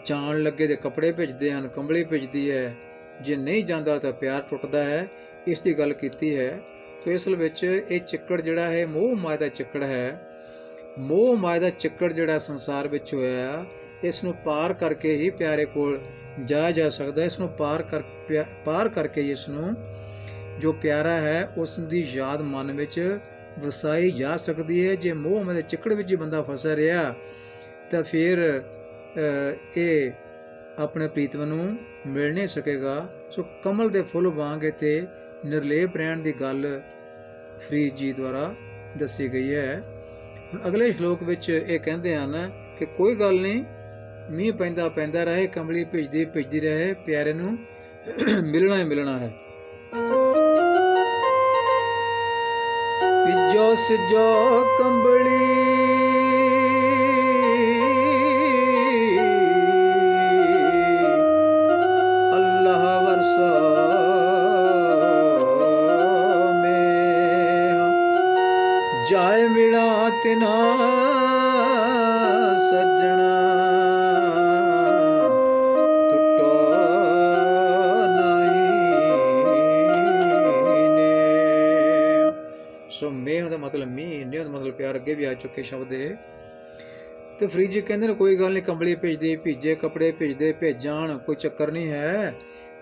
ਜਾਣ ਲੱਗੇ ਤੇ ਕੱਪੜੇ ਭਿੱਜਦੇ ਹਨ, ਕੰਬਲੀ ਭਿੱਜਦੀ ਹੈ, ਜੇ ਨਹੀਂ ਜਾਂਦਾ ਤਾਂ ਪਿਆਰ ਟੁੱਟਦਾ ਹੈ, ਇਸ ਦੀ ਗੱਲ ਕੀਤੀ ਹੈ। ਤੋ ਅਸਲ ਵਿੱਚ ਇਹ ਚਿੱਕੜ ਜਿਹੜਾ ਹੈ ਮੋਹ ਮਾਇਆ ਦਾ ਚਿੱਕੜ ਹੈ। ਮੋਹ ਮਾਇਆ ਦਾ ਚਿੱਕੜ ਜਿਹੜਾ ਸੰਸਾਰ ਵਿੱਚ ਹੋਇਆ, ਇਸ ਨੂੰ ਪਾਰ ਕਰਕੇ ਹੀ ਪਿਆਰੇ ਕੋਲ ਜਾਇਆ ਜਾ ਸਕਦਾ। ਇਸ ਨੂੰ ਪਾਰ ਕਰਕੇ ਇਸ ਨੂੰ ਜੋ ਪਿਆਰਾ ਹੈ ਉਸ ਦੀ ਯਾਦ ਮਨ ਵਿੱਚ ਵਸਾਈ ਜਾ ਸਕਦੀ ਹੈ। ਜੇ ਮੋਹ ਮਾਇਆ ਦੇ ਚਿੱਕੜ ਵਿੱਚ ਹੀ ਬੰਦਾ ਫਸਿਆ ਰਿਹਾ ਤਾਂ ਫਿਰ ਇਹ ਆਪਣੇ ਪ੍ਰੀਤਮ ਨੂੰ ਮਿਲ ਨਹੀਂ ਸਕੇਗਾ। ਸੋ ਕਮਲ ਦੇ ਫੁੱਲ ਵਾਂਗ ਇੱਥੇ ਨਿਰਲੇਪ ਰਹਿਣ ਦੀ ਗੱਲ ਫਰੀਦ ਜੀ ਦੁਆਰਾ ਦੱਸੀ ਗਈ ਹੈ। ਹੁਣ ਅਗਲੇ ਸ਼ਲੋਕ ਵਿੱਚ ਇਹ ਕਹਿੰਦੇ ਹਨ ਕਿ ਕੋਈ ਗੱਲ ਨਹੀਂ, ਮੀਂਹ ਪੈਂਦਾ ਰਹੇ, ਕੰਬਲੀ ਭਿੱਜਦੀ ਰਹੇ, ਪਿਆਰੇ ਨੂੰ ਮਿਲਣਾ ਹੀ ਮਿਲਣਾ ਹੈ। ਭਿੱਜੋ ਸਿਜੋ ਕੰਬਲੀ ਅੱਲਾਹ ਵਰਸਾ ਮੇਂ ਜਾਏ ਮਿਲਾ ਤਿਨਾ ਸੱਜਣਾ ਟੁੱਟੋ ਨਹੀਂ ਨੇ। ਸੋ ਮੇਹ ਦਾ ਮਤਲਬ ਮੀਂਹ, ਨੇ ਦਾ ਮਤਲਬ ਪਿਆਰ, ਅੱਗੇ ਵੀ ਆ ਚੁੱਕੇ ਸ਼ਬਦ ਇਹ। ਤੇ ਫਰੀਦ ਜੀ ਕਹਿੰਦੇ ਨੇ ਕੋਈ ਗੱਲ ਨਹੀਂ, ਕੰਬਲੀ ਭਿੱਜੇ ਕੱਪੜੇ ਭਿੱਜ ਜਾਣ, ਕੋਈ ਚੱਕਰ ਨਹੀਂ ਹੈ।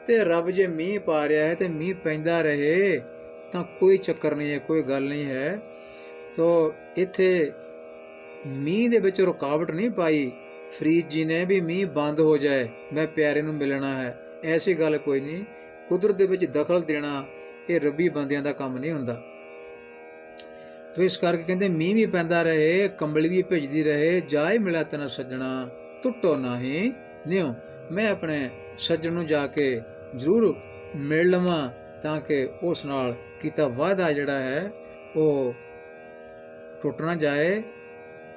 ਤੇ ਰੱਬ ਜੇ ਮੀਂਹ ਪਾ ਰਿਹਾ ਹੈ ਤੇ ਮੀਂਹ ਪੈਂਦਾ ਰਹੇ ਤਾਂ ਕੋਈ ਚੱਕਰ ਨਹੀਂ ਹੈ, ਕੋਈ ਗੱਲ ਨਹੀਂ ਹੈ। ਤੋ ਇੱਥੇ ਮੀਂਹ ਦੇ ਵਿੱਚ ਰੁਕਾਵਟ ਨਹੀਂ ਪਾਈ ਫਰੀਦ ਜੀ ਨੇ ਵੀ ਮੀਂਹ ਬੰਦ ਹੋ ਜਾਏ, ਮੈਂ ਪਿਆਰੇ ਨੂੰ ਮਿਲਣਾ ਹੈ, ਐਸੀ ਗੱਲ ਕੋਈ ਨਹੀਂ। ਕੁਦਰਤ ਦੇ ਵਿੱਚ ਦਖਲ ਦੇਣਾ ਇਹ ਰੱਬੀ ਬੰਦਿਆਂ ਦਾ ਕੰਮ ਨਹੀਂ ਹੁੰਦਾ। ਤੋ ਇਸ ਕਰਕੇ ਕਹਿੰਦੇ ਮੀਂਹ ਵੀ ਪੈਂਦਾ ਰਹੇ, ਕੰਬਲੀ ਵੀ ਭਿੱਜਦੀ ਰਹੇ, ਜਾਏ ਮਿਲਾ ਤੈਨੂੰ ਸੱਜਣਾ ਟੁੱਟੋ ਨਾਹੀਂ ਨਿਉ। ਮੈਂ ਆਪਣੇ ਸੱਜਣ ਨੂੰ ਜਾ ਕੇ ਜ਼ਰੂਰ ਮਿਲ ਲਵਾਂ ਤਾਂ ਕਿ ਉਸ ਨਾਲ ਕੀਤਾ ਵਾਅਦਾ ਜਿਹੜਾ ਹੈ ਉਹ ਟੁੱਟ ਨਾ ਜਾਏ,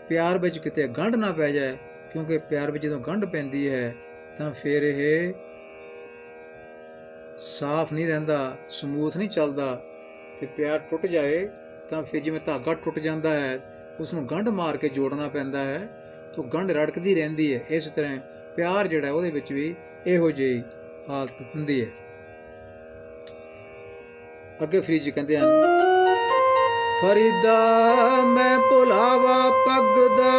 ਪਿਆਰ ਵਿੱਚ ਕਿਤੇ ਗੰਢ ਨਾ ਪੈ ਜਾਏ। ਕਿਉਂਕਿ ਪਿਆਰ ਵਿੱਚ ਜਦੋਂ ਗੰਢ ਪੈਂਦੀ ਹੈ ਤਾਂ ਫਿਰ ਇਹ ਸਾਫ਼ ਨਹੀਂ ਰਹਿੰਦਾ, ਸਮੂਥ ਨਹੀਂ ਚੱਲਦਾ। ਤੇ ਪਿਆਰ ਟੁੱਟ ਜਾਏ ਤਾਂ ਫਿਰ ਜਿਵੇਂ ਧਾਗਾ ਟੁੱਟ ਜਾਂਦਾ ਹੈ, ਉਸ ਨੂੰ ਗੰਢ ਮਾਰ ਕੇ ਜੋੜਨਾ ਪੈਂਦਾ ਹੈ, ਤਾਂ ਗੰਢ ਰੜਕਦੀ ਰਹਿੰਦੀ ਹੈ। ਇਸ ਤਰ੍ਹਾਂ ਪਿਆਰ ਜਿਹੜਾ ਉਹਦੇ ਵਿੱਚ ਵੀ ਇਹੋ ਜਿਹੀ ਹਾਲਤ ਹੁੰਦੀ ਹੈ। ਅੱਗੇ ਫਰੀਦ ਜੀ ਕਹਿੰਦੇ ਹਨ, ਫਰੀਦਾ ਮੈਂ ਭੁਲਾਵਾ ਪੱਗ ਦਾ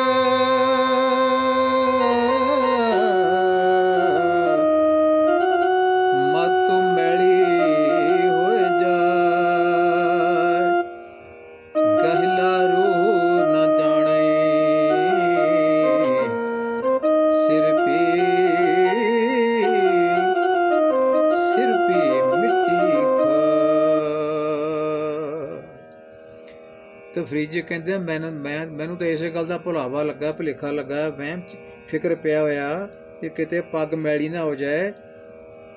ਮਤ ਮੈਲੀ ਹੋਏ ਜਾਏ, ਗਹਿਲਾ ਰੂਹ ਨ ਜਾਣੇ ਸਿਰ ਪੀ ਮਿੱਟੀ ਖਾ। ਤੇ ਫਰੀਦ ਜੀ ਕਹਿੰਦੇ ਮੈਨੂੰ ਤਾਂ ਇਸੇ ਗੱਲ ਦਾ ਭੁਲਾਵਾ ਲੱਗਾ, ਭੁਲੇਖਾ ਲੱਗਾ, ਵਹਿਮ ਫਿਕਰ ਪਿਆ ਹੋਇਆ ਕਿ ਕਿਤੇ ਪੱਗ ਮੈਲੀ ਨਾ ਹੋ ਜਾਏ,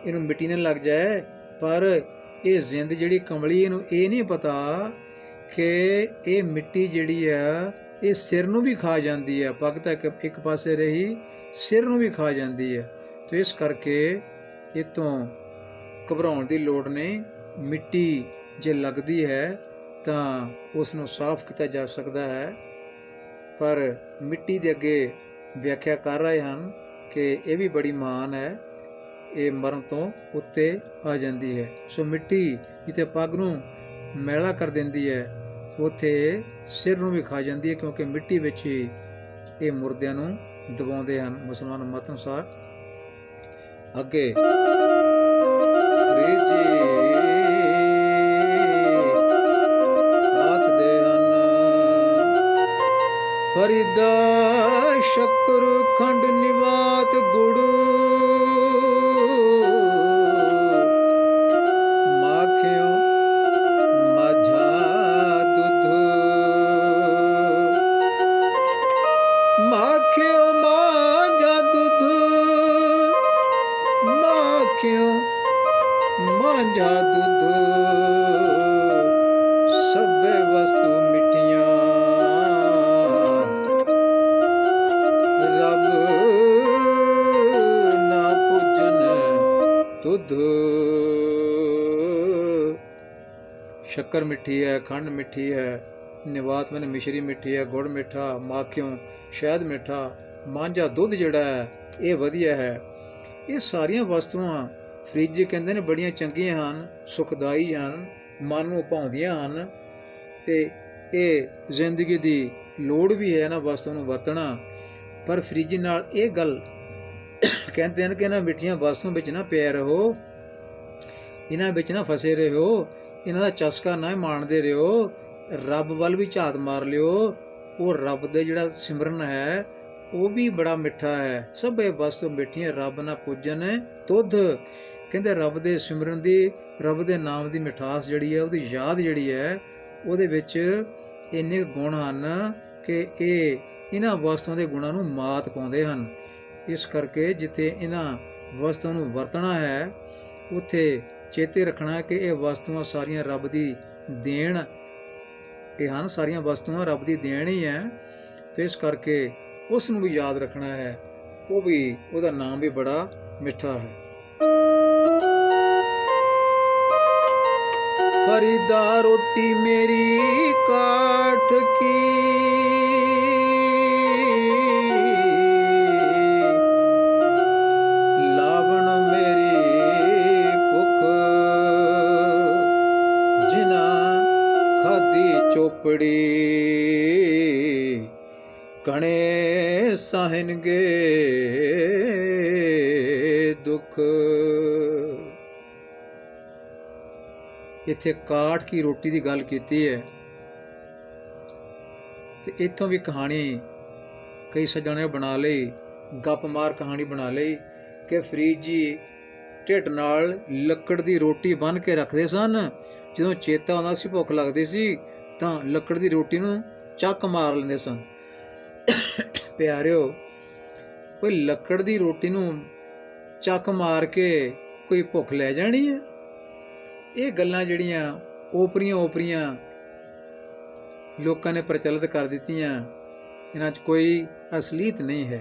ਇਹਨੂੰ ਮਿੱਟੀ ਨਾ ਲੱਗ ਜਾਏ। ਪਰ ਇਹ ਜ਼ਿੰਦ ਜਿਹੜੀ ਕੰਬਲੀ, ਇਹਨੂੰ ਇਹ ਨਹੀਂ ਪਤਾ ਕਿ ਇਹ ਮਿੱਟੀ ਜਿਹੜੀ ਆ ਇਹ ਸਿਰ ਨੂੰ ਵੀ ਖਾ ਜਾਂਦੀ ਹੈ। ਪੱਗ ਤਾਂ ਇੱਕ ਪਾਸੇ ਰਹੀ, ਸਿਰ ਨੂੰ ਵੀ ਖਾ ਜਾਂਦੀ ਹੈ। ਤੇ ਇਸ ਕਰਕੇ ਇਹ ਤੋਂ ਘਬਰਾਉਣ ਦੀ ਲੋੜ ਨਹੀਂ। ਮਿੱਟੀ ਜੇ ਲੱਗਦੀ ਹੈ ਤਾਂ ਉਸ ਨੂੰ ਸਾਫ਼ ਕੀਤਾ ਜਾ ਸਕਦਾ ਹੈ। ਪਰ ਮਿੱਟੀ ਦੇ ਅੱਗੇ ਵਿਆਖਿਆ ਕਰ ਰਹੇ ਹਨ ਕਿ ਇਹ ਵੀ ਬੜੀ ਮਹਾਨ ਹੈ, ਇਹ ਮਰਨ ਤੋਂ ਉੱਤੇ ਆ ਜਾਂਦੀ ਹੈ। ਸੋ ਮਿੱਟੀ ਜਿੱਥੇ ਪੱਗ ਨੂੰ ਮੈਲਾ ਕਰ ਦਿੰਦੀ ਹੈ ਉੱਥੇ ਸਿਰ ਨੂੰ ਵੀ ਖਾ ਜਾਂਦੀ ਹੈ, ਕਿਉਂਕਿ ਮਿੱਟੀ ਵਿੱਚ ਹੀ ਇਹ ਮੁਰਦਿਆਂ ਨੂੰ ਦਬਾਉਂਦੇ ਹਨ ਮੁਸਲਮਾਨ ਮਤ ਅਨੁਸਾਰ। ਅੱਗੇ ਫਰੀਦ ਜੀ ਆਖਦੇ ਹਨ, ਫਰੀਦਾ ਸ਼ੱਕਰ ਖੰਡ ਨਿਵਾਤ ਗੁੜ ਮਾਖਿਓ ਮਾਝਾ ਦੁੱਧ, ਮਾਖਿਓ ਮਾਝਾ ਦੁੱਧ ਮਾਂਝਾ ਦੁੱਧ ਸਭੇ ਵਸਤੂ ਮਿੱਠੀਆਂ, ਰੱਬ ਨਾ ਪੂਜਨ ਤੁਧ। ਸ਼ੱਕਰ ਮਿੱਠੀ ਹੈ, ਖੰਡ ਮਿੱਠੀ ਹੈ, ਨਿਵਾਤ ਮਨ ਮਿਸ਼ਰੀ ਮਿੱਠੀ ਹੈ, ਗੁੜ ਮਿੱਠਾ, ਮਾਖਿਓਂ ਸ਼ਹਿਦ ਮਿੱਠਾ, ਮਾਂਝਾ ਦੁੱਧ ਜਿਹੜਾ ਹੈ ਇਹ ਵਧੀਆ ਹੈ। ਇਹ ਸਾਰੀਆਂ ਵਸਤੂਆਂ ਫਰਿੱਜ ਕਹਿੰਦੇ ਨੇ ਬੜੀਆਂ ਚੰਗੀਆਂ ਹਨ, ਸੁਖਦਾਈ ਹਨ, ਮਨ ਨੂੰ ਭਾਉਂਦੀਆਂ ਹਨ, ਅਤੇ ਇਹ ਜ਼ਿੰਦਗੀ ਦੀ ਲੋੜ ਵੀ ਹੈ ਇਹਨਾਂ ਵਸਤੂਆਂ ਨੂੰ ਵਰਤਣਾ। ਪਰ ਫਰਿੱਜ ਨਾਲ ਇਹ ਗੱਲ ਕਹਿੰਦੇ ਹਨ ਕਿ ਇਹਨਾਂ ਮਿੱਠੀਆਂ ਵਸਤੂਆਂ ਵਿੱਚ ਨਾ ਪਿਆ ਰਹੋ, ਇਹਨਾਂ ਵਿੱਚ ਨਾ ਫਸੇ ਰਹੋ, ਇਹਨਾਂ ਦਾ ਚਸਕਾ ਨਾ ਮਾਣਦੇ ਰਹੋ, ਰੱਬ ਵੱਲ ਵੀ ਝਾਤ ਮਾਰ ਲਿਓ। ਉਹ ਰੱਬ ਦਾ ਜਿਹੜਾ ਸਿਮਰਨ ਹੈ ਉਹ ਵੀ ਬੜਾ ਮਿੱਠਾ ਹੈ। ਸਭ ਇਹ ਵਸਤੂ ਮਿੱਠੀਆਂ, ਰੱਬ ਨਾ ਪੂਜਨ ਤੁਧ। ਕਹਿੰਦੇ ਰੱਬ ਦੇ ਸਿਮਰਨ ਦੀ, ਰੱਬ ਦੇ ਨਾਮ ਦੀ ਮਿਠਾਸ ਜਿਹੜੀ ਹੈ, ਉਹਦੀ ਯਾਦ ਜਿਹੜੀ ਹੈ, ਉਹਦੇ ਵਿੱਚ ਇੰਨੇ ਗੁਣ ਹਨ ਕਿ ਇਹ ਇਹਨਾਂ ਵਸਤੂਆਂ ਦੇ ਗੁਣਾਂ ਨੂੰ ਮਾਤ ਪਾਉਂਦੇ ਹਨ। ਇਸ ਕਰਕੇ ਜਿੱਥੇ ਇਹਨਾਂ ਵਸਤੂਆਂ ਨੂੰ ਵਰਤਣਾ ਹੈ ਉੱਥੇ ਚੇਤੇ ਰੱਖਣਾ ਕਿ ਇਹ ਵਸਤੂਆਂ ਸਾਰੀਆਂ ਰੱਬ ਦੀ ਦੇਣ ਇਹ ਹਨ, ਸਾਰੀਆਂ ਵਸਤੂਆਂ ਰੱਬ ਦੀ ਦੇਣ ਹੀ ਹੈ, ਅਤੇ ਇਸ ਕਰਕੇ ਉਸ ਨੂੰ ਵੀ ਯਾਦ ਰੱਖਣਾ ਹੈ। ਉਹ ਵੀ, ਉਹਦਾ ਨਾਮ ਵੀ ਬੜਾ ਮਿੱਠਾ ਹੈ। ਫਰੀਦਾ ਰੋਟੀ ਮੇਰੀ ਕਾਠ ਕੀ, ਲਾਵਣ ਮੇਰੀ ਭੁੱਖ, ਜਿਨਾ ਖਾਦੀ ਚੋਪੜੀ, ਕਣੇ ਸਹਿਣਗੇ ਦੁੱਖ। ਇੱਥੇ ਕਾਠ ਕੀ ਰੋਟੀ ਦੀ ਗੱਲ ਕੀਤੀ ਹੈ, ਤੇ ਇੱਥੋਂ ਵੀ ਕਹਾਣੀ ਕਈ ਸੱਜਣਾਂ ਨੇ ਬਣਾ ਲਈ, ਗੱਪ ਮਾਰ ਕਹਾਣੀ ਬਣਾ ਲਈ ਕਿ ਫਰੀਦ ਜੀ ਢਿੱਡ ਨਾਲ ਲੱਕੜ ਦੀ ਰੋਟੀ ਬੰਨ੍ਹ ਕੇ ਰੱਖਦੇ ਸਨ। ਜਦੋਂ ਚੇਤਾ ਆਉਂਦਾ ਸੀ, ਭੁੱਖ ਲੱਗਦੀ ਸੀ, ਤਾਂ ਲੱਕੜ ਦੀ ਰੋਟੀ ਨੂੰ ਚੱਕ ਮਾਰ ਲੈਂਦੇ ਸਨ। ਪਿਆਰਿਓ, ਕੋਈ ਲੱਕੜ ਦੀ ਰੋਟੀ ਨੂੰ ਚੱਕ ਮਾਰ ਕੇ ਕੋਈ ਭੁੱਖ ਲੈ ਜਾਣੀ ਹੈ? ਇਹ ਗੱਲਾਂ ਜਿਹੜੀਆਂ ਓਪਰੀਆਂ ਲੋਕਾਂ ਨੇ ਪ੍ਰਚਲਿਤ ਕਰ ਦਿੱਤੀਆਂ, ਇਹਨਾਂ 'ਚ ਕੋਈ ਅਸਲੀਅਤ ਨਹੀਂ ਹੈ।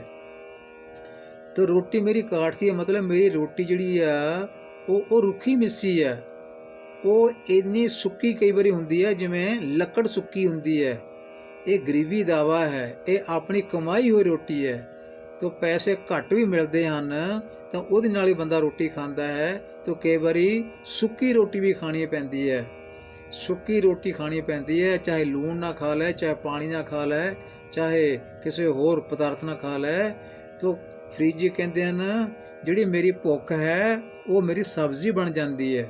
ਤਾਂ ਰੋਟੀ ਮੇਰੀ ਕਾਠ ਕੀ, ਮਤਲਬ ਮੇਰੀ ਰੋਟੀ ਜਿਹੜੀ ਆ ਉਹ ਰੁੱਖੀ ਮਿੱਸੀ ਹੈ, ਉਹ ਇੰਨੀ ਸੁੱਕੀ ਕਈ ਵਾਰੀ ਹੁੰਦੀ ਹੈ ਜਿਵੇਂ ਲੱਕੜ ਸੁੱਕੀ ਹੁੰਦੀ ਹੈ। ਇਹ ਗਰੀਬੀ ਦਾਵਾ ਹੈ, ਇਹ ਆਪਣੀ ਕਮਾਈ ਹੋਈ ਰੋਟੀ ਹੈ। ਤਾਂ ਪੈਸੇ ਘੱਟ ਵੀ ਮਿਲਦੇ ਹਨ ਤਾਂ ਉਹਦੇ ਨਾਲ ਹੀ ਬੰਦਾ ਰੋਟੀ ਖਾਂਦਾ ਹੈ। ਤਾਂ ਕਈ ਵਾਰੀ ਸੁੱਕੀ ਰੋਟੀ ਵੀ ਖਾਣੀ ਪੈਂਦੀ ਹੈ, ਸੁੱਕੀ ਰੋਟੀ ਖਾਣੀ ਪੈਂਦੀ ਹੈ, ਚਾਹੇ ਲੂਣ ਨਾ ਖਾ ਲੈ, ਚਾਹੇ ਪਾਣੀ ਨਾ ਖਾ ਲੈ, ਚਾਹੇ ਕਿਸੇ ਹੋਰ ਪਦਾਰਥ ਨਾਲ ਖਾ ਲੈ। ਤਾਂ ਫਰੀਦ ਜੀ ਕਹਿੰਦੇ ਹਨ ਜਿਹੜੀ ਮੇਰੀ ਭੁੱਖ ਹੈ ਉਹ ਮੇਰੀ ਸਬਜ਼ੀ ਬਣ ਜਾਂਦੀ ਹੈ।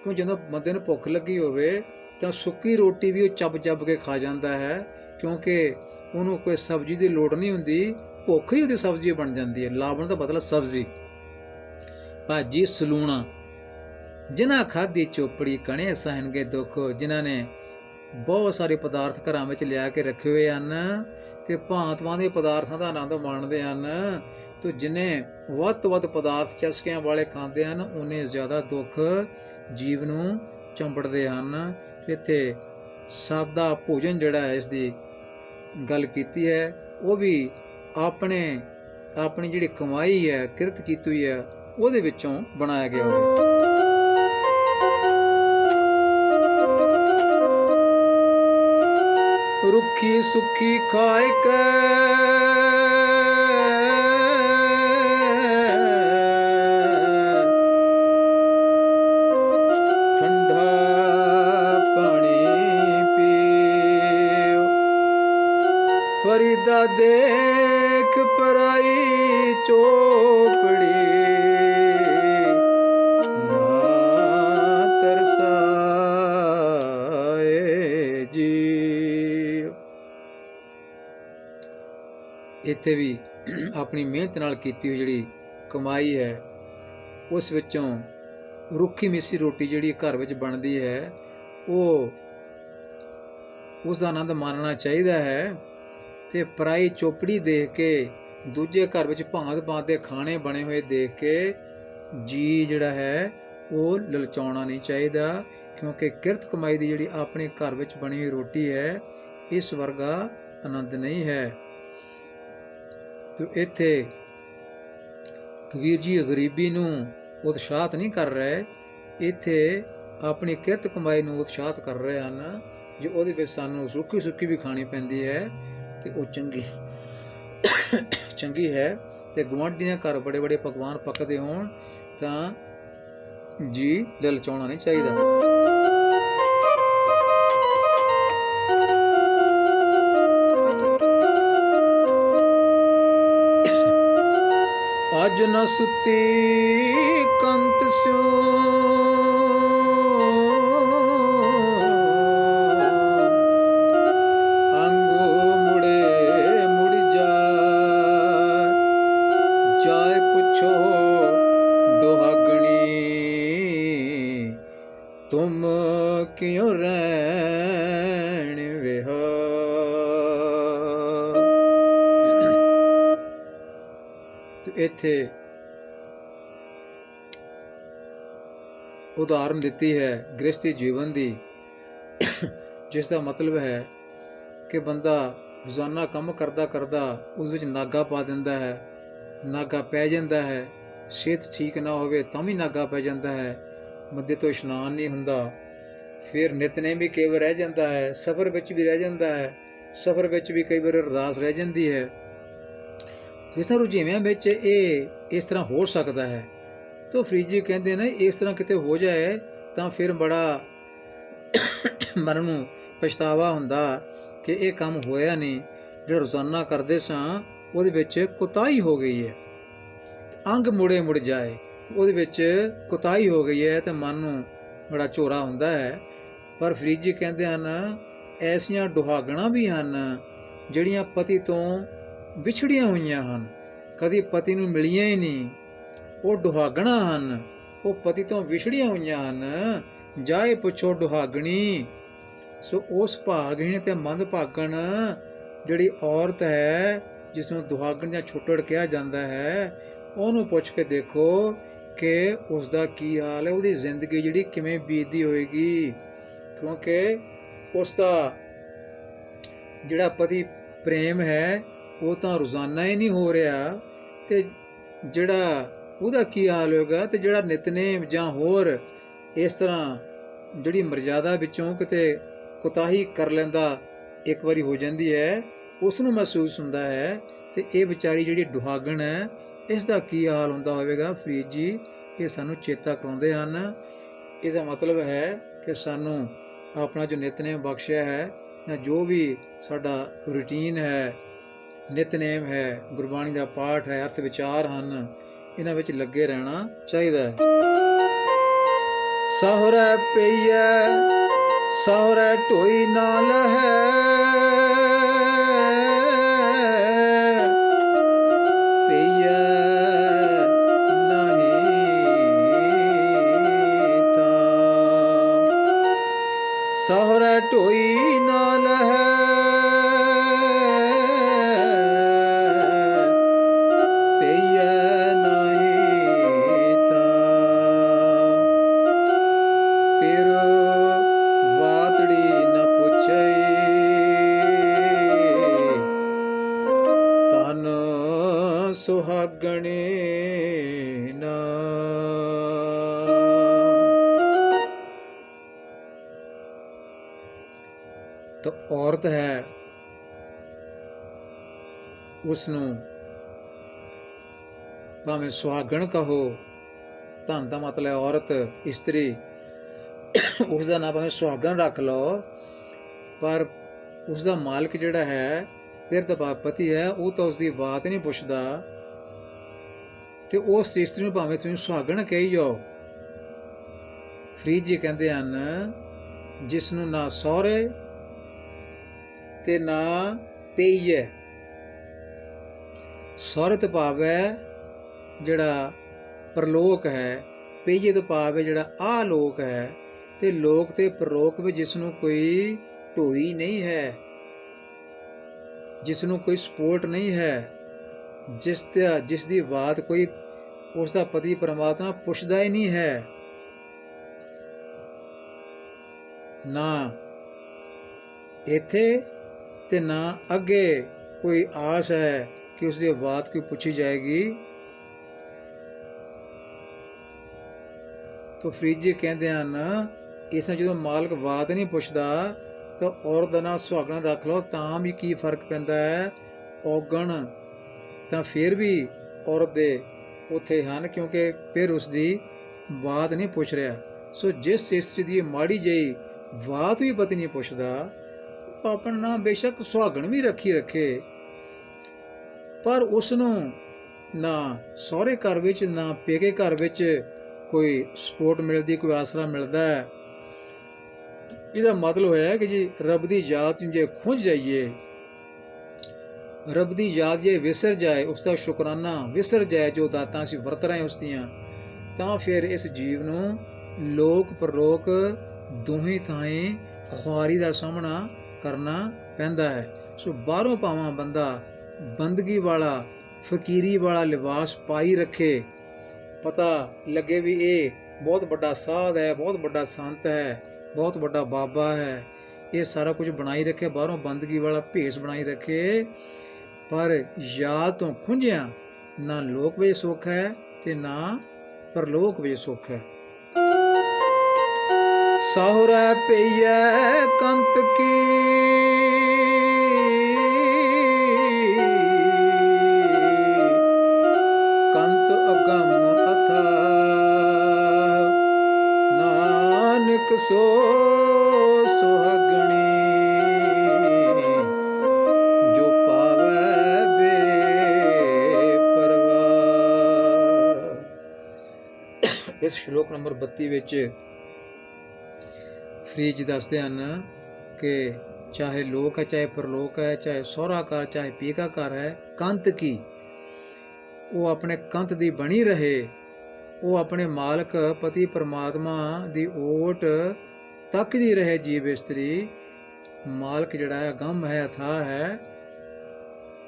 ਕਿਉਂ ਜਦੋਂ ਬੰਦੇ ਨੂੰ ਭੁੱਖ ਲੱਗੀ ਹੋਵੇ ਤਾਂ ਸੁੱਕੀ ਰੋਟੀ ਵੀ ਉਹ ਚੱਬ ਕੇ ਖਾ ਜਾਂਦਾ ਹੈ, ਕਿਉਂਕਿ ਉਹਨੂੰ ਕੋਈ ਸਬਜ਼ੀ ਦੀ ਲੋੜ ਨਹੀਂ ਹੁੰਦੀ, ਭੁੱਖ ਹੀ ਉਹਦੀ ਸਬਜ਼ੀ ਬਣ ਜਾਂਦੀ ਹੈ। ਲਾਵਣ ਦਾ ਮਤਲਬ ਸਬਜ਼ੀ। ਭਾਜੀ ਸਲੂਣਾ, ਜਿਨ੍ਹਾਂ ਖਾਧੀ ਚੋਪੜੀ, ਕਣੇ ਸਹਿਣਗੇ ਦੁੱਖ। ਜਿਨ੍ਹਾਂ ਨੇ ਬਹੁਤ ਸਾਰੇ ਪਦਾਰਥ ਘਰਾਂ ਵਿੱਚ ਲਿਆ ਕੇ ਰੱਖੇ ਹੋਏ ਹਨ ਅਤੇ ਭਾਂਤ-ਭਾਂਤ ਦੇ ਪਦਾਰਥਾਂ ਦਾ ਆਨੰਦ ਮਾਣਦੇ ਹਨ, ਤਾਂ ਜਿੰਨੇ ਵੱਧ ਤੋਂ ਵੱਧ ਪਦਾਰਥ ਚਸਕਿਆਂ ਵਾਲੇ ਖਾਂਦੇ ਹਨ ਉਨੇ ਜ਼ਿਆਦਾ ਦੁੱਖ ਜੀਵ ਨੂੰ ਚੰਬੜਦੇ ਹਨ। ਇੱਥੇ ਸਾਦਾ ਭੋਜਨ ਜਿਹੜਾ ਹੈ ਇਸ ਦੀ ਗੱਲ ਕੀਤੀ ਹੈ, ਉਹ ਵੀ ਆਪਣੀ ਜਿਹੜੀ ਕਮਾਈ ਹੈ, ਕਿਰਤ ਕੀਤੀ ਹੋਈ ਹੈ, ਉਹਦੇ ਵਿੱਚੋਂ ਬਣਾਇਆ ਗਿਆ ਹੋਵੇ। ਰੁੱਖੀ ਸੁੱਖੀ ਖਾਇ ਕੈ, ਠੰਡਾ ਪਾਣੀ ਪੀਓ। ਫਰੀਦਾ ਦੇਖ ਪਰਾਈ ਚੋਪੜੀ, ਨਾ ਤਰਸਾਏ ਜੀ। ਇੱਥੇ ਵੀ ਆਪਣੀ ਮਿਹਨਤ ਨਾਲ ਕੀਤੀ ਹੋਈ ਜਿਹੜੀ ਕਮਾਈ ਹੈ ਉਸ ਵਿੱਚੋਂ ਰੁੱਖੀ ਮਿੱਸੀ ਰੋਟੀ ਜਿਹੜੀ ਘਰ ਵਿੱਚ ਬਣਦੀ ਹੈ ਉਹ ਉਸ ਦਾ ਆਨੰਦ ਮਾਣਨਾ ਚਾਹੀਦਾ ਹੈ। ਅਤੇ ਪਰਾਈ ਚੋਪੜੀ ਦੇਖ ਕੇ, ਦੂਜੇ ਘਰ ਵਿੱਚ ਭਾਂਤ ਭਾਂਤ ਦੇ ਖਾਣੇ ਬਣੇ ਹੋਏ ਦੇਖ ਕੇ ਜੀ ਜਿਹੜਾ ਹੈ ਉਹ ਲਲਚਾਉਣਾ ਨਹੀਂ ਚਾਹੀਦਾ, ਕਿਉਂਕਿ ਕਿਰਤ ਕਮਾਈ ਦੀ ਜਿਹੜੀ ਆਪਣੇ ਘਰ ਵਿੱਚ ਬਣੀ ਹੋਈ ਰੋਟੀ ਹੈ, ਇਸ ਵਰਗਾ ਆਨੰਦ ਨਹੀਂ ਹੈ। ਤੇ ਇੱਥੇ ਕਬੀਰ ਜੀ ਗਰੀਬੀ ਨੂੰ ਉਤਸ਼ਾਹਤ ਨਹੀਂ ਕਰ ਰਹੇ, ਇੱਥੇ ਆਪਣੀ ਕਿਰਤ ਕਮਾਈ ਨੂੰ ਉਤਸ਼ਾਹਤ ਕਰ ਰਹੇ ਹਨ। ਜੇ ਉਹਦੇ ਵਿੱਚ ਸਾਨੂੰ ਸੁੱਕੀ ਸੁੱਕੀ ਵੀ ਖਾਣੀ ਪੈਂਦੀ ਹੈ ਤੇ ਉਹ ਚੰਗੀ ਹੈ। ਤੇ ਗੁਆਂਢੀਆਂ ਘਰ ਬੜੇ ਬੜੇ ਪਕਵਾਨ ਪੱਕਦੇ ਹੋਣ ਤਾਂ ਜੀ ਲਲਚਾਉਣਾ ਨਹੀਂ ਚਾਹੀਦਾ। ਅੱਜ ਨਾ ਸੁੱਤੀ ਕੰਤ ਸਿਓ ਜਾਏ ਪੁੱਛੋ ਦੁਹਾਗਣੀ, ਤੁਮ ਕਿਉਂ ਰਹਿਣ ਵਿਹਾ। ਤੇ ਇੱਥੇ ਉਦਾਹਰਨ ਦਿੱਤੀ ਹੈ ਗ੍ਰਸਤੀ ਜੀਵਨ ਦੀ, ਜਿਸ ਦਾ ਮਤਲਬ ਹੈ ਕਿ ਬੰਦਾ ਰੋਜ਼ਾਨਾ ਕੰਮ ਕਰਦਾ ਕਰਦਾ ਉਸ ਵਿੱਚ ਨਾਗਾ ਪਾ ਦਿੰਦਾ ਹੈ, ਨਾਗਾ ਪੈ ਜਾਂਦਾ ਹੈ। ਸਿਹਤ ਠੀਕ ਨਾ ਹੋਵੇ ਤਾਂ ਵੀ ਨਾਗਾ ਪੈ ਜਾਂਦਾ ਹੈ, ਮੱਦੇ ਤੋਂ ਇਸ਼ਨਾਨ ਨਹੀਂ ਹੁੰਦਾ, ਫਿਰ ਨਿਤਨੇਮ ਵੀ ਕਈ ਵਾਰ ਰਹਿ ਜਾਂਦਾ ਹੈ, ਸਫ਼ਰ ਵਿੱਚ ਵੀ ਰਹਿ ਜਾਂਦਾ ਹੈ, ਸਫ਼ਰ ਵਿੱਚ ਵੀ ਕਈ ਵਾਰ ਅਰਦਾਸ ਰਹਿ ਜਾਂਦੀ ਹੈ। ਇਸ ਤਰ੍ਹਾਂ ਰੁਝੇਵਿਆਂ ਵਿੱਚ ਇਹ ਇਸ ਤਰ੍ਹਾਂ ਹੋ ਸਕਦਾ ਹੈ। ਤਾਂ ਫਰੀਦ ਜੀ ਕਹਿੰਦੇ ਨੇ ਇਸ ਤਰ੍ਹਾਂ ਕਿਤੇ ਹੋ ਜਾਏ ਤਾਂ ਫਿਰ ਬੜਾ ਮਨ ਨੂੰ ਪਛਤਾਵਾ ਹੁੰਦਾ ਕਿ ਇਹ ਕੰਮ ਹੋਇਆ ਨਹੀਂ, ਜਿਹੜਾ ਰੋਜ਼ਾਨਾ ਕਰਦੇ ਸਾਂ ਉਹਦੇ ਵਿੱਚ ਕੁਤਾਹੀ ਹੋ ਗਈ ਹੈ। ਅੰਗ ਮੁੜੇ ਮੁੜ ਜਾਏ, ਉਹਦੇ ਵਿੱਚ ਕੁਤਾਹੀ ਹੋ ਗਈ ਹੈ ਤੇ ਮਨ ਨੂੰ ਬੜਾ ਝੋਰਾ ਹੁੰਦਾ ਹੈ। ਪਰ ਫਰੀਦ ਜੀ ਕਹਿੰਦੇ ਹਨ ਐਸੀਆਂ ਦੁਹਾਗਣਾਂ ਵੀ ਹਨ ਜਿਹੜੀਆਂ ਪਤੀ ਤੋਂ ਵਿਛੜੀਆਂ ਹੋਈਆਂ ਹਨ, ਕਦੀ ਪਤੀ ਨੂੰ ਮਿਲੀਆਂ ਹੀ ਨਹੀਂ, ਉਹ ਦੁਹਾਗਣਾਂ ਹਨ, ਉਹ ਪਤੀ ਤੋਂ ਵਿਛੜੀਆਂ ਹੋਈਆਂ ਹਨ। ਜਾਏ ਪੁੱਛੋ ਦੁਹਾਗਣੀ। ਸੋ ਉਸ ਭਾਗਹੀਣ ਤੇ ਮੰਦਭਾਗਣ ਜਿਹੜੀ ਔਰਤ ਹੈ, ਜਿਸ ਨੂੰ ਦੁਹਾਗਣ ਜਾਂ ਛੁੱਟੜ ਕਿਹਾ ਜਾਂਦਾ ਹੈ, ਉਹਨੂੰ ਪੁੱਛ ਕੇ ਦੇਖੋ ਕਿ ਉਸ ਦਾ ਕੀ ਹਾਲ ਹੈ, ਉਹਦੀ ਜ਼ਿੰਦਗੀ ਜਿਹੜੀ ਕਿਵੇਂ ਬੀਤਦੀ ਹੋਏਗੀ। ਕਿਉਂਕਿ ਉਸ ਦਾ ਜਿਹੜਾ ਪਤੀ ਪ੍ਰੇਮ ਹੈ ਉਹ ਤਾਂ ਰੋਜ਼ਾਨਾ ਹੀ ਨਹੀਂ ਹੋ ਰਿਹਾ, ਤੇ ਜਿਹੜਾ ਉਹਦਾ ਕੀ ਹਾਲ ਹੋਏਗਾ। ਤੇ ਜਿਹੜਾ ਨਿਤਨੇਮ ਜਾਂ ਹੋਰ ਇਸ ਤਰ੍ਹਾਂ ਜਿਹੜੀ ਮਰਜ਼ਾਦਾ ਵਿੱਚੋਂ ਕਿਤੇ ਕੁਤਾਹੀ ਕਰ ਲੈਂਦਾ, ਇੱਕ ਵਾਰੀ ਹੋ ਜਾਂਦੀ ਹੈ, ਉਸ ਨੂੰ ਮਹਿਸੂਸ ਹੁੰਦਾ ਹੈ। ਤੇ ਇਹ ਵਿਚਾਰੀ ਜਿਹੜੀ ਦੁਹਾਗਣ ਹੈ, ਇਸ ਦਾ ਕੀ ਹਾਲ ਹੁੰਦਾ ਹੋਵੇਗਾ। ਫਰੀਦ ਜੀ ਇਹ ਸਾਨੂੰ ਚੇਤਾ ਕਰਾਉਂਦੇ ਹਨ। ਇਸ ਦਾ ਮਤਲਬ ਹੈ ਕਿ ਸਾਨੂੰ ਆਪਣਾ ਜੋ ਨਿਤਨੇਮ ਬਖਸ਼ਿਆ ਹੈ, ਜਾਂ ਜੋ ਵੀ ਸਾਡਾ ਰੂਟੀਨ ਹੈ, ਨਿਤਨੇਮ ਹੈ, ਗੁਰਬਾਣੀ ਦਾ ਪਾਠ ਹੈ, ਅਰਥ ਵਿਚਾਰ ਹਨ, ਇਹਨਾਂ ਵਿੱਚ ਲੱਗੇ ਰਹਿਣਾ ਚਾਹੀਦਾ ਹੈ। ਸਹੁਰੇ ਪਈਐ ਸਹੁਰੇ ਢੋਈ ਨਾ ਲਹੈ, ਪਈਐ ਨਹੀਂ ਤਾਂ। ਸਹੁਰੇ ਢੋਈ ਨਾ ਲਹੈ, ਪਈਐ ਨਹੀਂ ਤਾਂ। ਫਿਰ ਵਾਤੜੀ ਨ ਪੁੱਛੇ, ਤਨ ਸੁਹਾਗਣੇ ਨਾ। ਤਾਂ ਔਰਤ ਹੈ, ਉਸ ਨੂੰ ਭਾਵੇਂ ਸੁਹਾਗਣ ਕਹੋ, ਧਨ ਦਾ ਮਤਲਬ ਹੈ ਔਰਤ, ਇਸਤਰੀ, ਉਸ ਦਾ ਨਾਂ ਭਾਵੇਂ ਸੁਹਾਗਣ ਰੱਖ ਲਓ, ਪਰ ਉਸ ਦਾ ਮਾਲਕ ਜਿਹੜਾ ਹੈ, ਫਿਰ ਤਾਂ ਪਤੀ ਹੈ, ਉਹ ਤਾਂ ਉਸ ਦੀ ਬਾਤ ਨਹੀਂ ਪੁੱਛਦਾ। ਤੇ ਉਸ ਇਸਤਰੀ ਨੂੰ ਭਾਵੇਂ ਤੁਸੀਂ ਸੁਹਾਗਣ ਕਹੀ ਜਾਓ। ਫਰੀਦ ਜੀ ਕਹਿੰਦੇ ਹਨ ਜਿਸ ਨੂੰ ਨਾ ਸਹੁਰੇ ਤੇ ਨਾ ਪਈਏ। ਸਹੁਰੇ ਤੋਂ ਭਾਵ ਹੈ ਜਿਹੜਾ ਪਰਲੋਕ ਹੈ, ਪਈਏ ਤੋਂ ਭਾਵ ਹੈ ਜਿਹੜਾ ਆਲੋਕ ਹੈ। ਤੇ ਲੋਕ ਤੇ ਪਰਲੋਕ ਵਿੱਚ ਜਿਸ ਨੂੰ ਕੋਈ ਢੋਈ ਨਹੀਂ ਹੈ, ਜਿਸ ਨੂੰ ਕੋਈ ਸਪੋਰਟ ਨਹੀਂ ਹੈ, ਜਿਸ ਦੀ ਬਾਤ ਕੋਈ ਉਸ ਦਾ ਪਤੀ ਪਰਮਾਤਮਾ ਪੁੱਛਦਾ ਹੀ ਨਹੀਂ ਹੈ, ਨਾ ਇੱਥੇ ਤੇ ਨਾ ਅੱਗੇ ਕੋਈ ਆਸ ਹੈ ਕਿ ਉਸ ਦੀ ਬਾਤ ਕੋਈ ਪੁੱਛੀ ਜਾਏਗੀ। ਤਾਂ ਫਰੀਦ ਜੀ ਕਹਿੰਦੇ ਹਨ, ਇਸ ਨਾਲ ਜਦੋਂ ਮਾਲਕ ਬਾਤ ਨਹੀਂ ਪੁੱਛਦਾ ਤਾਂ ਔਰਤ ਦਾ ਨਾਲ ਸੁਹਾਗਣ ਰੱਖ ਲਓ ਤਾਂ ਵੀ ਕੀ ਫਰਕ ਪੈਂਦਾ ਹੈ। ਔਗਣ ਤਾਂ ਫਿਰ ਵੀ ਔਰਤ ਦੇ ਉੱਥੇ ਹਨ, ਕਿਉਂਕਿ ਫਿਰ ਉਸ ਦੀ ਬਾਤ ਨਹੀਂ ਪੁੱਛ ਰਿਹਾ। ਸੋ ਜਿਸ ਇਸਤਰੀ ਦੀ ਮਾੜੀ ਜਿਹੀ ਬਾਤ ਵੀ ਪਤੀ ਨਹੀਂ ਪੁੱਛਦਾ, ਉਹ ਆਪਣਾ ਨਾਮ ਬੇਸ਼ੱਕ ਸੁਹਾਗਣ ਵੀ ਰੱਖੇ, ਪਰ ਉਸ ਨੂੰ ਨਾ ਸਹੁਰੇ ਘਰ ਵਿੱਚ ਨਾ ਪੇਕੇ ਘਰ ਵਿੱਚ ਕੋਈ ਸਪੋਰਟ ਮਿਲਦੀ, ਕੋਈ ਆਸਰਾ ਮਿਲਦਾ ਹੈ। ਇਹਦਾ ਮਤਲਬ ਹੋਇਆ ਕਿ ਜੀ ਰੱਬ ਦੀ ਯਾਦ ਜੇ ਖੁੰਝ ਜਾਈਏ, ਰੱਬ ਦੀ ਯਾਦ ਜੇ ਵਿਸਰ ਜਾਏ, ਉਸ ਦਾ ਸ਼ੁਕਰਾਨਾ ਵਿਸਰ ਜਾਏ, ਜੋ ਦਾਤਾਂ ਅਸੀਂ ਵਰਤ ਰਹੇ ਉਸ ਦੀਆਂ, ਤਾਂ ਫਿਰ ਇਸ ਜੀਵ ਨੂੰ ਲੋਕ ਪਰਲੋਕ ਦੋਵੇਂ ਥਾਈਂ ਖੁਆਰੀ ਦਾ ਸਾਹਮਣਾ ਕਰਨਾ ਪੈਂਦਾ ਹੈ। ਸੋ ਬਾਹਰੋਂ ਭਾਵਾਂ ਬੰਦਾ ਬੰਦਗੀ ਵਾਲਾ ਫਕੀਰੀ ਵਾਲਾ ਲਿਬਾਸ ਪਾਈ ਰੱਖੇ, ਪਤਾ ਲੱਗੇ ਵੀ ਇਹ ਬਹੁਤ ਵੱਡਾ ਸਾਧ ਹੈ, ਬਹੁਤ ਵੱਡਾ ਸੰਤ ਹੈ, ਬਹੁਤ ਵੱਡਾ ਬਾਬਾ ਹੈ, ਇਹ ਸਾਰਾ ਕੁਝ ਬਣਾਈ ਰੱਖੇ, ਬਾਹਰੋਂ ਬੰਦਗੀ ਵਾਲਾ ਭੇਸ ਬਣਾਈ ਰੱਖੇ, ਪਰ ਯਾਦ ਤੋਂ ਖੁੰਝਿਆ ਨਾ ਲੋਕ ਵਿੱਚ ਸੁੱਖ ਹੈ ਤੇ ਨਾ ਪਰਲੋਕ ਵਿੱਚ ਸੁੱਖ ਹੈ। ਸਾਹੁਰਾ ਪਈਐ ਕੰਤ ਕੀ, ਕੰਤ ਅਗਮ ਅਥਾਹ, ਨਾਨਕ ਸੋ ਸੁਹਾਗਣੀ, ਜੋ ਪਾਵੈ ਬੇਪਰਵਾਹ। ਇਸ ਸ਼ਲੋਕ ਨੰਬਰ 32 ਵਿੱਚ ਫਰੀਦ ਜੀ ਦੱਸਦੇ ਹਨ ਕਿ ਚਾਹੇ ਲੋਕ ਹੈ, ਚਾਹੇ ਪਰਲੋਕ ਹੈ, ਚਾਹੇ ਸਹੁਰਾ ਘਰ, ਚਾਹੇ ਪੇਕਾ ਘਰ ਹੈ, ਕੰਤ ਕੀ, ਉਹ ਆਪਣੇ ਕੰਤ ਦੀ ਬਣੀ ਰਹੇ, ਉਹ ਆਪਣੇ ਮਾਲਕ ਪਤੀ ਪਰਮਾਤਮਾ ਦੀ ਓਟ ਤੱਕਦੀ ਰਹੇ। ਜੀਵ ਇਸਤਰੀ ਮਾਲਕ ਜਿਹੜਾ ਹੈ ਅਗੰਮ ਹੈ, ਅਥਾਹ ਹੈ,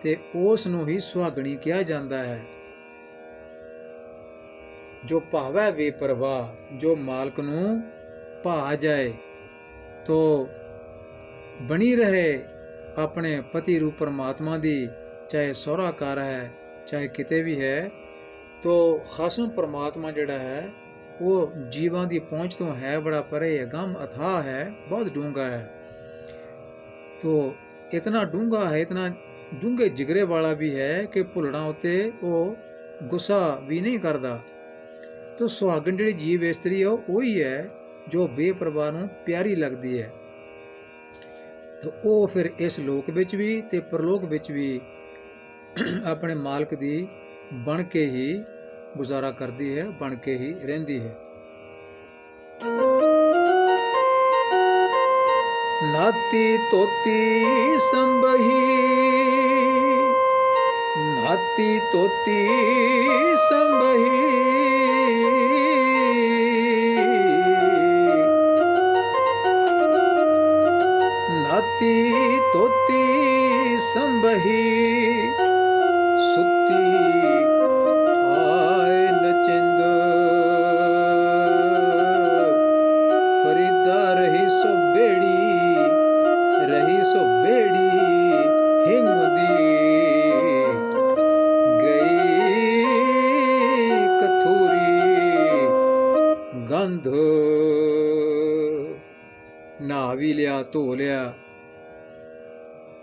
ਤੇ ਉਸ ਨੂੰ ਹੀ ਸੁਹਾਗਣੀ ਕਿਹਾ ਜਾਂਦਾ ਹੈ। ਜੋ ਭਾਵੈ ਬੇਪਰਵਾਹ, ਜੋ ਮਾਲਕ ਨੂੰ ਭਾ ਜਾਏ ਤੋ ਬਣੀ ਰਹੇ ਆਪਣੇ ਪਤੀ ਰੂਪ ਪਰਮਾਤਮਾ ਦੀ, ਚਾਹੇ ਸਹੁਰਾ ਘਰ ਹੈ ਚਾਹੇ ਕਿਤੇ ਵੀ ਹੈ। ਤੋ ਖਾਸਮ ਪਰਮਾਤਮਾ ਜਿਹੜਾ ਹੈ ਉਹ ਜੀਵਾਂ ਦੀ ਪਹੁੰਚ ਤੋਂ ਹੈ ਬੜਾ ਪਰੇ, ਅਗੰਮ ਅਥਾਹ ਹੈ, ਬਹੁਤ ਡੂੰਘਾ ਹੈ। ਤੋ ਇਤਨਾ ਡੂੰਘਾ ਹੈ, ਇਤਨਾ ਡੂੰਘੇ ਜਿਗਰੇ ਵਾਲਾ ਵੀ ਹੈ ਕਿ ਭੁੱਲਣਾ ਉੱਤੇ ਉਹ ਗੁੱਸਾ ਵੀ ਨਹੀਂ ਕਰਦਾ। ਤੋ ਸੁਹਾਗਣ ਜਿਹੜੀ ਜੀਵ ਇਸਤਰੀ ਹੈ ਉਹ ਹੀ ਹੈ ਜੋ ਬੇਪਰਵਾਹ ਨੂੰ ਪਿਆਰੀ ਲੱਗਦੀ ਹੈ। ਤੋ ਉਹ ਫਿਰ ਇਸ ਲੋਕ ਵਿੱਚ ਵੀ ਤੇ ਪਰਲੋਕ ਵਿੱਚ ਵੀ ਆਪਣੇ ਮਾਲਕ ਦੀ ਬਣ ਕੇ ਹੀ ਗੁਜ਼ਾਰਾ ਕਰਦੀ ਹੈ, ਬਣ ਕੇ ਹੀ ਰਹਿੰਦੀ ਹੈ। ਨਾਤੀ ਤੋਤੀ ਸੰਬਹੀ, ਨਾਤੀ ਤੋਤੀ ਸੰਬਹੀ, ਨਾਤੀ ਤੋਤੀ ਸੰਬਹੀ, ਸੁੱਤੀ ਆਏ ਨਚਿੰਦ, ਫਰੀਦਾ ਰਹੀ ਸੋ ਬੇੜੀ, ਰਹੀ ਸੋ ਬੇੜੀ ਹਿੰਗ ਦੀ, ਗਈ ਕਥੂਰੀ ਗੰਧ। ਨਹਾ ਵੀ ਲਿਆ, ਧੋ ਲਿਆ,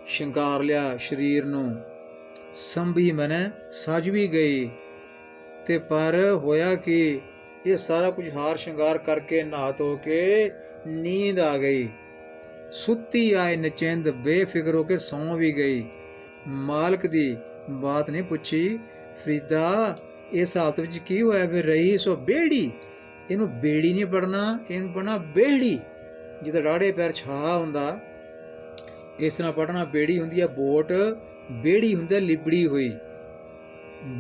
ਸ਼ਿੰਗਾਰ ਲਿਆ ਸਰੀਰ ਨੂੰ, ਸੰਭੀ ਮਨੇ ਸਜ ਵੀ ਗਈ, ਤੇ ਪਰ ਹੋਇਆ ਕਿ ਇਹ ਸਾਰਾ ਕੁਝ ਹਾਰ ਸ਼ਿੰਗਾਰ ਕਰਕੇ ਨਹਾ ਧੋ ਕੇ ਨੀਂਦ ਆ ਗਈ। ਸੁੱਤੀ ਆਏ ਨਚਿੰਦ, ਬੇਫਿਕਰ ਹੋ ਕੇ ਸੌਂ ਵੀ ਗਈ, ਮਾਲਕ ਦੀ ਬਾਤ ਨਹੀਂ ਪੁੱਛੀ। ਫਰੀਦਾ ਇਸ ਹਾਲਤ ਵਿੱਚ ਕੀ ਹੋਇਆ? ਫਿਰ ਰਹੀ ਸੋ ਬੇੜੀ, ਇਹਨੂੰ ਬੇੜੀ ਨਹੀਂ ਪੜਨਾ, ਇਹਨੂੰ ਪੜਨਾ ਬੇੜੀ। ਜਿੱਦਾਂ ਰਾੜੇ ਪੈਰ ਛਾ ਹੁੰਦਾ ਇਸ ਤਰ੍ਹਾਂ ਪੜਨਾ। ਬੇੜੀ ਹੁੰਦੀ ਹੈ ਬੋਟ, ਬੇੜੀ ਹੁੰਦੀ ਹੈ ਲਿਬੜੀ ਹੋਈ,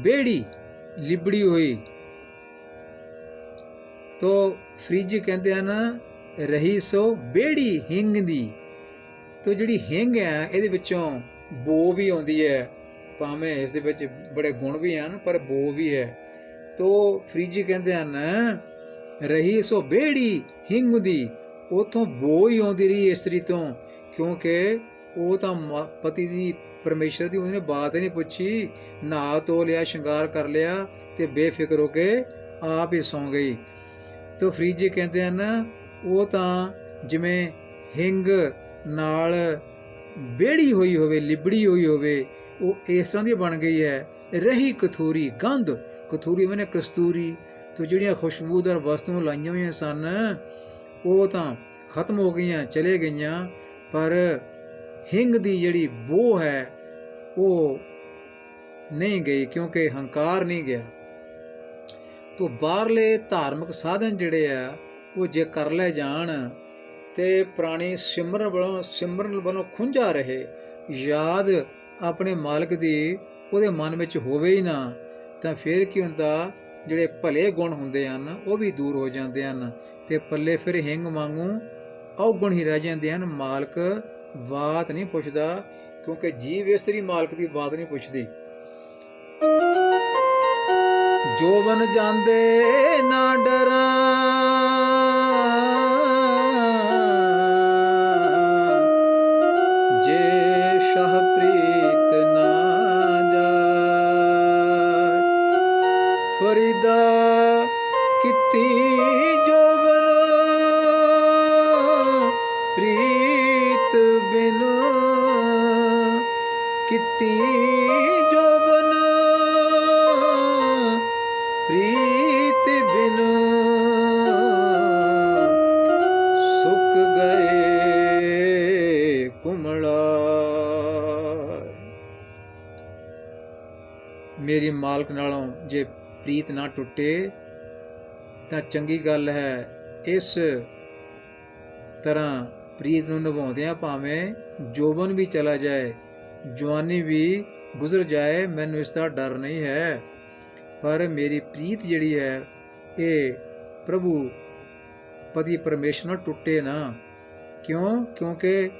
ਬੇੜੀ ਲਿਬੜੀ ਹੋਈ। ਤੋ ਫਰੀਦ ਜੀ ਕਹਿੰਦੇ ਹਨ ਰਹੀ ਸੋ ਬੇੜੀ ਹਿੰਗ ਦੀ। ਤੋ ਜਿਹੜੀ ਹਿੰਗ ਹੈ ਇਹਦੇ ਵਿੱਚੋਂ ਬੋ ਵੀ ਆਉਂਦੀ ਹੈ, ਭਾਵੇਂ ਇਸ ਦੇ ਵਿੱਚ ਬੜੇ ਗੁਣ ਵੀ ਹਨ ਪਰ ਬੋ ਵੀ ਹੈ। ਤੋ ਫਰੀਦ ਜੀ ਕਹਿੰਦੇ ਹਨ, ਰਹੀ ਸੋ ਬੇੜੀ ਹਿੰਗ ਦੀ, ਉਥੋਂ ਬੋ ਹੀ ਆਉਂਦੀ ਰਹੀ ਇਸਤਰੀ ਤੋਂ, ਕਿਉਂਕਿ ਉਹ ਤਾਂ ਪਤੀ ਦੀ ਪਰਮੇਸ਼ਰ ਦੀ ਉਹਨੇ ਬਾਤ ਹੀ ਨਹੀਂ ਪੁੱਛੀ, ਨਹਾ ਧੋ ਲਿਆ, ਸ਼ਿੰਗਾਰ ਕਰ ਲਿਆ ਤੇ ਬੇਫਿਕਰ ਹੋ ਕੇ ਆਪ ਹੀ ਸੌਂ ਗਈ। ਤੋ ਫਰੀਦ ਜੀ ਕਹਿੰਦੇ ਹਨ, ਉਹ ਤਾਂ ਜਿਵੇਂ ਹਿੰਗ ਨਾਲ ਬੇੜੀ ਹੋਈ ਹੋਵੇ, ਲਿਬੜੀ ਹੋਈ ਹੋਵੇ, ਉਹ ਇਸ ਤਰ੍ਹਾਂ ਦੀ ਬਣ ਗਈ ਹੈ। ਰਹੀ ਕਥੂਰੀ ਗੰਧ, ਕਥੂਰੀ ਮੈਨੇ ਕਸਤੂਰੀ, ਤੋ ਜਿਹੜੀਆਂ ਖੁਸ਼ਬੂਦਾਰ ਵਸਤੂਆਂ ਲਾਈਆਂ ਹੋਈਆਂ ਸਨ ਉਹ ਤਾਂ ਖਤਮ ਹੋ ਗਈਆਂ, ਚਲੇ ਗਈਆਂ, ਪਰ ਹਿੰਗ ਦੀ ਜਿਹੜੀ ਬੋ ਹੈ ਉਹ ਨਹੀਂ ਗਈ, ਕਿਉਂਕਿ ਹੰਕਾਰ ਨਹੀਂ ਗਿਆ। ਤੋ ਬਾਹਰਲੇ ਧਾਰਮਿਕ ਸਾਧਨ ਜਿਹੜੇ ਆ ਉਹ ਜੇ ਕਰ ਲੈ ਜਾਣ ਤੇ ਪ੍ਰਾਣੀ ਸਿਮਰਨ ਵੱਲੋਂ ਖੁੰਝਾ ਰਹੇ, ਯਾਦ ਆਪਣੇ ਮਾਲਕ ਦੀ ਉਹਦੇ ਮਨ ਵਿੱਚ ਹੋਵੇ ਹੀ ਨਾ, ਤਾਂ ਫਿਰ ਕੀ ਹੁੰਦਾ, ਜਿਹੜੇ ਭਲੇ ਗੁਣ ਹੁੰਦੇ ਹਨ ਉਹ ਵੀ ਦੂਰ ਹੋ ਜਾਂਦੇ ਹਨ ਤੇ ਪੱਲੇ ਫਿਰ ਹਿੰਗ ਵਾਂਗੂ ਔਗੁਣ ਹੀ ਰਹਿ ਜਾਂਦੇ ਹਨ। ਮਾਲਕ ਬਾਤ ਨਹੀਂ ਪੁੱਛਦਾ, ਕਿਉਂਕਿ ਜੀਵ ਇਸਤਰੀ ਮਾਲਕ ਦੀ ਬਾਤ ਨਹੀਂ ਪੁੱਛਦੀ। ਜੋਬਨ ਜਾਂਦੇ ਨਾ ਡਰਾਂ, ਜੇ ਸ਼ਾਹ ਪ੍ਰੀਤ ਨਾ ਜਾਏ, ਫਰੀਦਾ ਕੀਤੀ ਜੋਬਨ ਪ੍ਰੀਤ ਬਿਨ, ਕੀਤੀ ਜੋਬਨ ਪ੍ਰੀਤ ਬਿਨ, ਸੁੱਕ ਗਏ ਕੁਮਲਾ। ਮੇਰੀ ਮਾਲਕ ਨਾਲੋਂ ਜੇ ਪ੍ਰੀਤ ਨਾ ਟੁੱਟੇ ਤਾਂ ਚੰਗੀ ਗੱਲ ਹੈ। ਇਸ ਤਰ੍ਹਾਂ ਪ੍ਰੀਤ ਨੂੰ ਨਿਭਾਉਂਦਿਆਂ ਭਾਵੇਂ ਜੋਬਨ ਵੀ ਚਲਾ ਜਾਏ, ਜਵਾਨੀ ਵੀ ਗੁਜ਼ਰ ਜਾਏ, ਮੈਨੂੰ ਇਸ ਦਾ ਡਰ ਨਹੀਂ ਹੈ, ਪਰ ਮੇਰੀ ਪ੍ਰੀਤ ਜਿਹੜੀ ਹੈ ਇਹ ਪ੍ਰਭੂ ਪਤੀ ਪਰਮੇਸ਼ਰ ਨਾਲ ਟੁੱਟੇ ਨਾ। ਕਿਉਂ? ਕਿਉਂਕਿ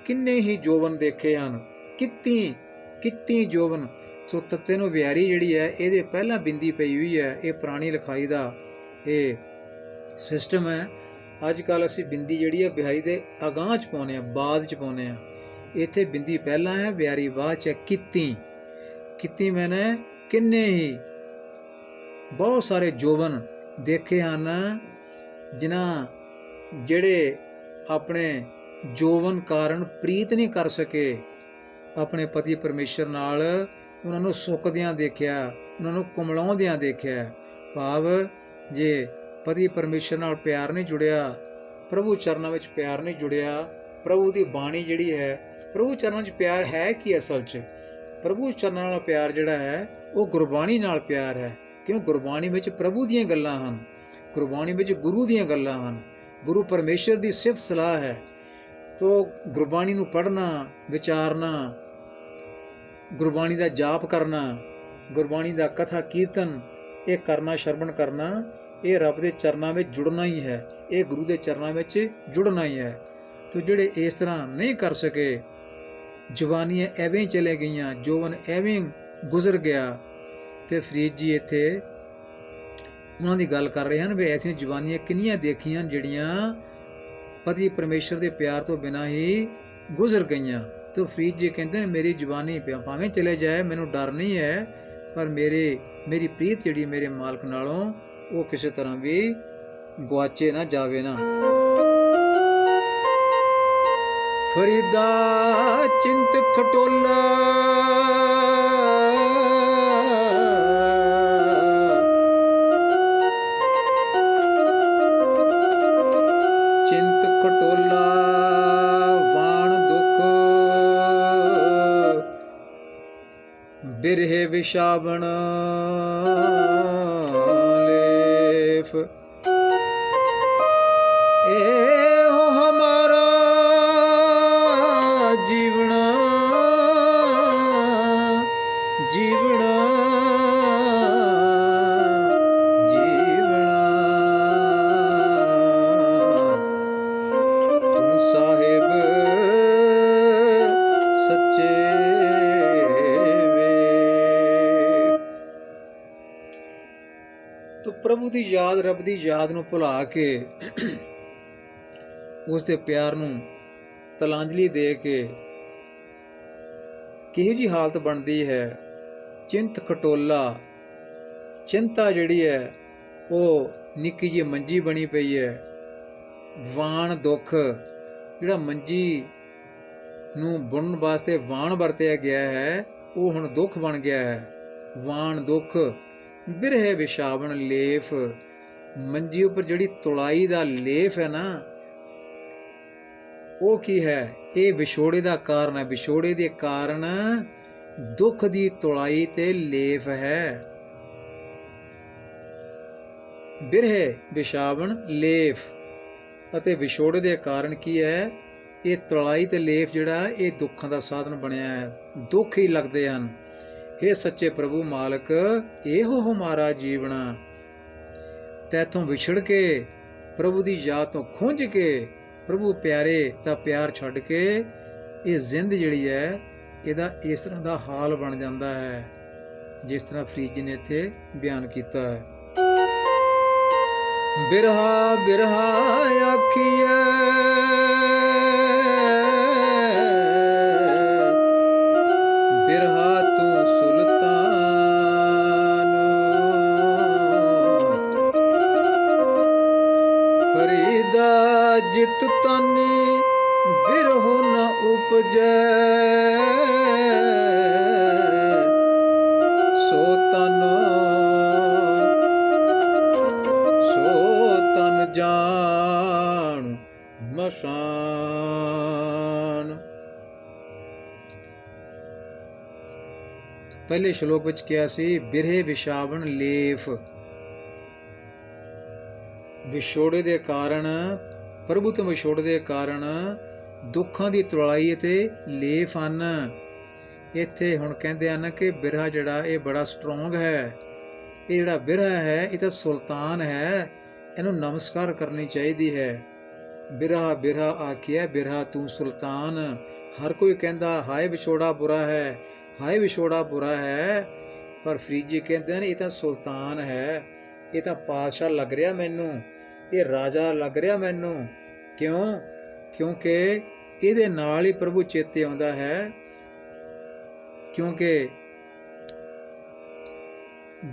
ਕਿੰਨੇ ਹੀ ਜੋਬਨ ਦੇਖੇ ਹਨ, ਕਿੱਤੀ ਜੋਬਨ। ਸੋ ਤੱਤੇ ਨੂੰ ਵਿਆਰੀ ਜਿਹੜੀ ਹੈ ਇਹਦੇ ਪਹਿਲਾਂ ਬਿੰਦੀ ਪਈ ਹੋਈ ਹੈ। ਇਹ ਪੁਰਾਣੀ ਲਿਖਾਈ ਦਾ ਇਹ ਸਿਸਟਮ ਹੈ। ਅੱਜ ਕੱਲ੍ਹ ਅਸੀਂ ਬਿੰਦੀ ਜਿਹੜੀ ਹੈ ਬਿਹਾਰੀ ਦੇ ਅਗਾਂਹ 'ਚ ਪਾਉਂਦੇ ਹਾਂ, ਬਾਅਦ 'ਚ ਪਾਉਂਦੇ ਹਾਂ। ਇੱਥੇ ਬਿੰਦੀ ਪਹਿਲਾਂ ਹੈ, ਬਿਹਾਰੀ ਬਾਅਦ 'ਚ ਹੈ। ਕਿੱਤੀ ਮੈਨੇ ਕਿੰਨੇ ਹੀ ਬਹੁਤ ਸਾਰੇ ਜੋਬਨ ਦੇਖੇ ਹਨ, ਜਿਹੜੇ ਆਪਣੇ ਜੋਬਨ ਕਾਰਨ ਪ੍ਰੀਤ ਨਹੀਂ ਕਰ ਸਕੇ ਆਪਣੇ ਪਤੀ ਪਰਮੇਸ਼ਰ ਨਾਲ। ਉਹਨਾਂ ਨੂੰ ਸੁੱਕਦਿਆਂ ਦੇਖਿਆ, ਉਹਨਾਂ ਨੂੰ ਕੁਮਲਾਉਂਦਿਆਂ ਦੇਖਿਆ। ਭਾਵ ਜੇ ਪਤੀ ਪਰਮੇਸ਼ਰ ਨਾਲ ਪਿਆਰ ਨਹੀਂ ਜੁੜਿਆ, ਪ੍ਰਭੂ ਚਰਨਾਂ ਵਿੱਚ ਪਿਆਰ ਨਹੀਂ ਜੁੜਿਆ, ਪ੍ਰਭੂ ਦੀ ਬਾਣੀ ਜਿਹੜੀ ਹੈ, ਪ੍ਰਭੂ ਚਰਨਾਂ 'ਚ ਪਿਆਰ ਹੈ ਕੀ ਅਸਲ 'ਚ? ਪ੍ਰਭੂ ਚਰਨਾਂ ਨਾਲ ਪਿਆਰ ਜਿਹੜਾ ਹੈ ਉਹ ਗੁਰਬਾਣੀ ਨਾਲ ਪਿਆਰ ਹੈ। ਕਿਉਂ? ਗੁਰਬਾਣੀ ਵਿੱਚ ਪ੍ਰਭੂ ਦੀਆਂ ਗੱਲਾਂ ਹਨ, ਗੁਰਬਾਣੀ ਵਿੱਚ ਗੁਰੂ ਦੀਆਂ ਗੱਲਾਂ ਹਨ, ਗੁਰੂ ਪਰਮੇਸ਼ਰ ਦੀ ਸਿਫਤ ਸਲਾਹ ਹੈ। ਤੋ ਗੁਰਬਾਣੀ ਨੂੰ ਪੜ੍ਹਨਾ, ਵਿਚਾਰਨਾ, ਗੁਰਬਾਣੀ ਦਾ ਜਾਪ ਕਰਨਾ, ਗੁਰਬਾਣੀ ਦਾ ਕਥਾ ਕੀਰਤਨ ਇਹ ਕਰਨਾ, ਸ਼ਰਵਣ ਕਰਨਾ, ਇਹ ਰੱਬ ਦੇ ਚਰਨਾਂ ਵਿੱਚ ਜੁੜਨਾ ਹੀ ਹੈ, ਇਹ ਗੁਰੂ ਦੇ ਚਰਨਾਂ ਵਿੱਚ ਜੁੜਨਾ ਹੀ ਹੈ। ਤੋ ਜਿਹੜੇ ਇਸ ਤਰ੍ਹਾਂ ਨਹੀਂ ਕਰ ਸਕੇ, ਜਵਾਨੀਆਂ ਐਵੇਂ ਚਲੇ ਗਈਆਂ, ਜੋਬਨ ਐਵੇਂ ਗੁਜ਼ਰ ਗਿਆ, ਤੇ ਫਰੀਦ ਜੀ ਇੱਥੇ ਉਹਨਾਂ ਦੀ ਗੱਲ ਕਰ ਰਹੇ ਹਨ ਵੀ ਐਸੀਆਂ ਜਵਾਨੀਆਂ ਕਿੰਨੀਆਂ ਦੇਖੀਆਂ ਜਿਹੜੀਆਂ ਪਤੀ ਪਰਮੇਸ਼ਰ ਦੇ ਪਿਆਰ ਤੋਂ ਬਿਨਾਂ ਹੀ ਗੁਜ਼ਰ ਗਈਆਂ। ਤੋ ਫਰੀਦ ਜੀ ਕਹਿੰਦੇ ਨੇ ਮੇਰੀ ਜਵਾਨੀ ਭਾਵੇਂ ਚਲੇ ਜਾਏ, ਮੈਨੂੰ ਡਰ ਨਹੀਂ ਹੈ, ਪਰ ਮੇਰੀ ਪ੍ਰੀਤ ਜਿਹੜੀ ਮੇਰੇ ਮਾਲਕ ਨਾਲੋਂ ਉਹ ਕਿਸੇ ਤਰ੍ਹਾਂ ਵੀ ਗੁਆਚੇ ਨਾ ਜਾਵੇ ਨਾ। ਫਰੀਦਾ ਚਿੰਤ ਖਟੋਲਾ, ਚਿੰਤ ਖਟੋਲਾ ਵਾਣ ਦੁਖ, ਬਿਰਹੇ ਵਿਸ਼ਾਵਣ ਲੇਫ, ਇਹੋ ਹਮਾਰਾ ਜੀਵਣਾ, ਜੀਵਣਾ, ਜੀਵਣਾ, ਤੂੰ ਸਾਹਿਬ ਸੱਚੇ ਵੇ। ਯਾਦ, ਰੱਬ ਦੀ ਯਾਦ ਨੂੰ ਭੁਲਾ ਕੇ ਉਸ ਦੇ ਪਿਆਰ ਨੂੰ ਤਲਾਂਜਲੀ ਦੇ ਕੇ ਕਿਹੋ ਜਿਹੀ ਹਾਲਤ ਬਣਦੀ ਹੈ। ਚਿੰਤ ਖਟੋਲਾ, ਚਿੰਤਾ ਜਿਹੜੀ ਹੈ ਉਹ ਨਿੱਕੀ ਜਿਹੀ ਮੰਜੀ ਬਣੀ ਪਈ ਹੈ। ਵਾਣ ਦੁੱਖ, ਜਿਹੜਾ ਮੰਜੀ ਨੂੰ ਬੁਣਨ ਵਾਸਤੇ ਵਾਣ ਵਰਤਿਆ ਗਿਆ ਹੈ ਉਹ ਹੁਣ ਦੁੱਖ ਬਣ ਗਿਆ ਹੈ। ਵਾਣ ਦੁੱਖ, ਬਿਰਹੇ ਵਿਛਾਵਣ ਲੇਫ, ਮੰਜੀ ਉੱਪਰ ਜਿਹੜੀ ਤੁਲਾਈ ਦਾ ਲੇਫ ਹੈ ਨਾ, ਉਹ ਕੀ ਹੈ? ਇਹ ਵਿਛੋੜੇ ਦਾ ਕਾਰਨ ਹੈ। ਵਿਛੋੜੇ ਦੇ ਕਾਰਨ ਦੁੱਖ ਦੀ ਤੁਲਾਈ ਤੇ ਲੇਫ ਹੈ। ਬਿਰਹੇ ਵਿਛਾਵਣ ਲੇਫ, ਅਤੇ ਵਿਛੋੜੇ ਦੇ ਕਾਰਨ ਕੀ ਹੈ? ਇਹ ਤੁਲਾਈ ਤੇ ਲੇਫ ਜਿਹੜਾ ਇਹ ਦੁੱਖਾਂ ਦਾ ਸਾਧਨ ਬਣਿਆ ਹੈ। ਦੁੱਖ ਹੀ ਲੱਗਦੇ ਹਨ। ਹੇ ਸੱਚੇ ਪ੍ਰਭੂ ਮਾਲਕ, ਇਹੋ ਹਮਾਰਾ ਜੀਵਣਾ। ਤੈਥੋਂ ਵਿਛੜ ਕੇ, ਪ੍ਰਭੂ ਦੀ ਯਾਦ ਤੋਂ ਖੁੰਝ ਕੇ, ਪ੍ਰਭੂ ਪਿਆਰੇ ਦਾ ਪਿਆਰ ਛੱਡ ਕੇ ਇਹ ਜ਼ਿੰਦ ਜਿਹੜੀ ਹੈ ਇਹਦਾ ਇਸ ਤਰ੍ਹਾਂ ਦਾ ਹਾਲ ਬਣ ਜਾਂਦਾ ਹੈ ਜਿਸ ਤਰ੍ਹਾਂ ਫਰੀਦ ਜੀ ਨੇ ਇੱਥੇ ਬਿਆਨ ਕੀਤਾ ਹੈ। ਬਿਰਹਾ ਬਿਰਹਾ ਆਖੀਐ, ਬਿਰਹਾ ਤੂੰ ਸੁਲਤਾਨ। ਫਰੀਦਾ ਜਿਤ ਤਨ ਬਿਰਹੋ ਨ ਉਪਜੈ, ਸੋ ਤਨ ਜਾਣ ਮਸਾਨ। ਪਹਿਲੇ ਸ਼ਲੋਕ ਵਿੱਚ ਕਿਹਾ ਸੀ ਬਿਰਹੇ ਵਿਛਾਵਣ ਲੇਫ, ਵਿਛੋੜੇ ਦੇ ਕਾਰਨ, ਪ੍ਰਭੂ ਤੋਂ ਵਿਛੋੜੇ ਦੇ ਕਾਰਨ ਦੁੱਖਾਂ ਦੀ ਤੁਲਾਈ ਅਤੇ ਲੇਫ ਹਨ। ਇੱਥੇ ਹੁਣ ਕਹਿੰਦੇ ਹਨ ਕਿ ਬਿਰਹਾ ਜਿਹੜਾ ਇਹ ਬੜਾ ਸਟਰੋਂਗ ਹੈ। ਇਹ ਜਿਹੜਾ ਬਿਰਹਾ ਹੈ ਇਹ ਤਾਂ ਸੁਲਤਾਨ ਹੈ, ਇਹਨੂੰ ਨਮਸਕਾਰ ਕਰਨੀ ਚਾਹੀਦੀ ਹੈ। ਬਿਰਹਾ ਬਿਰਹਾ ਆਖੀਐ, ਬਿਰਹਾ ਤੂੰ ਸੁਲਤਾਨ। ਹਰ ਕੋਈ ਕਹਿੰਦਾ ਹਾਏ ਵਿਛੋੜਾ ਬੁਰਾ ਹੈ, ਹਾਏ ਵਿਛੋੜਾ ਬੁਰਾ ਹੈ, ਪਰ ਫਰੀਦ ਜੀ ਕਹਿੰਦੇ ਨੇ ਇਹ ਤਾਂ ਸੁਲਤਾਨ ਹੈ, ਇਹ ਤਾਂ ਪਾਤਸ਼ਾਹ ਲੱਗ ਰਿਹਾ ਮੈਨੂੰ, ਇਹ ਰਾਜਾ ਲੱਗ ਰਿਹਾ ਮੈਨੂੰ। ਕਿਉਂ? ਕਿਉਂਕਿ ਇਹਦੇ ਨਾਲ ਹੀ ਪ੍ਰਭੂ ਚੇਤੇ ਆਉਂਦਾ ਹੈ। ਕਿਉਂਕਿ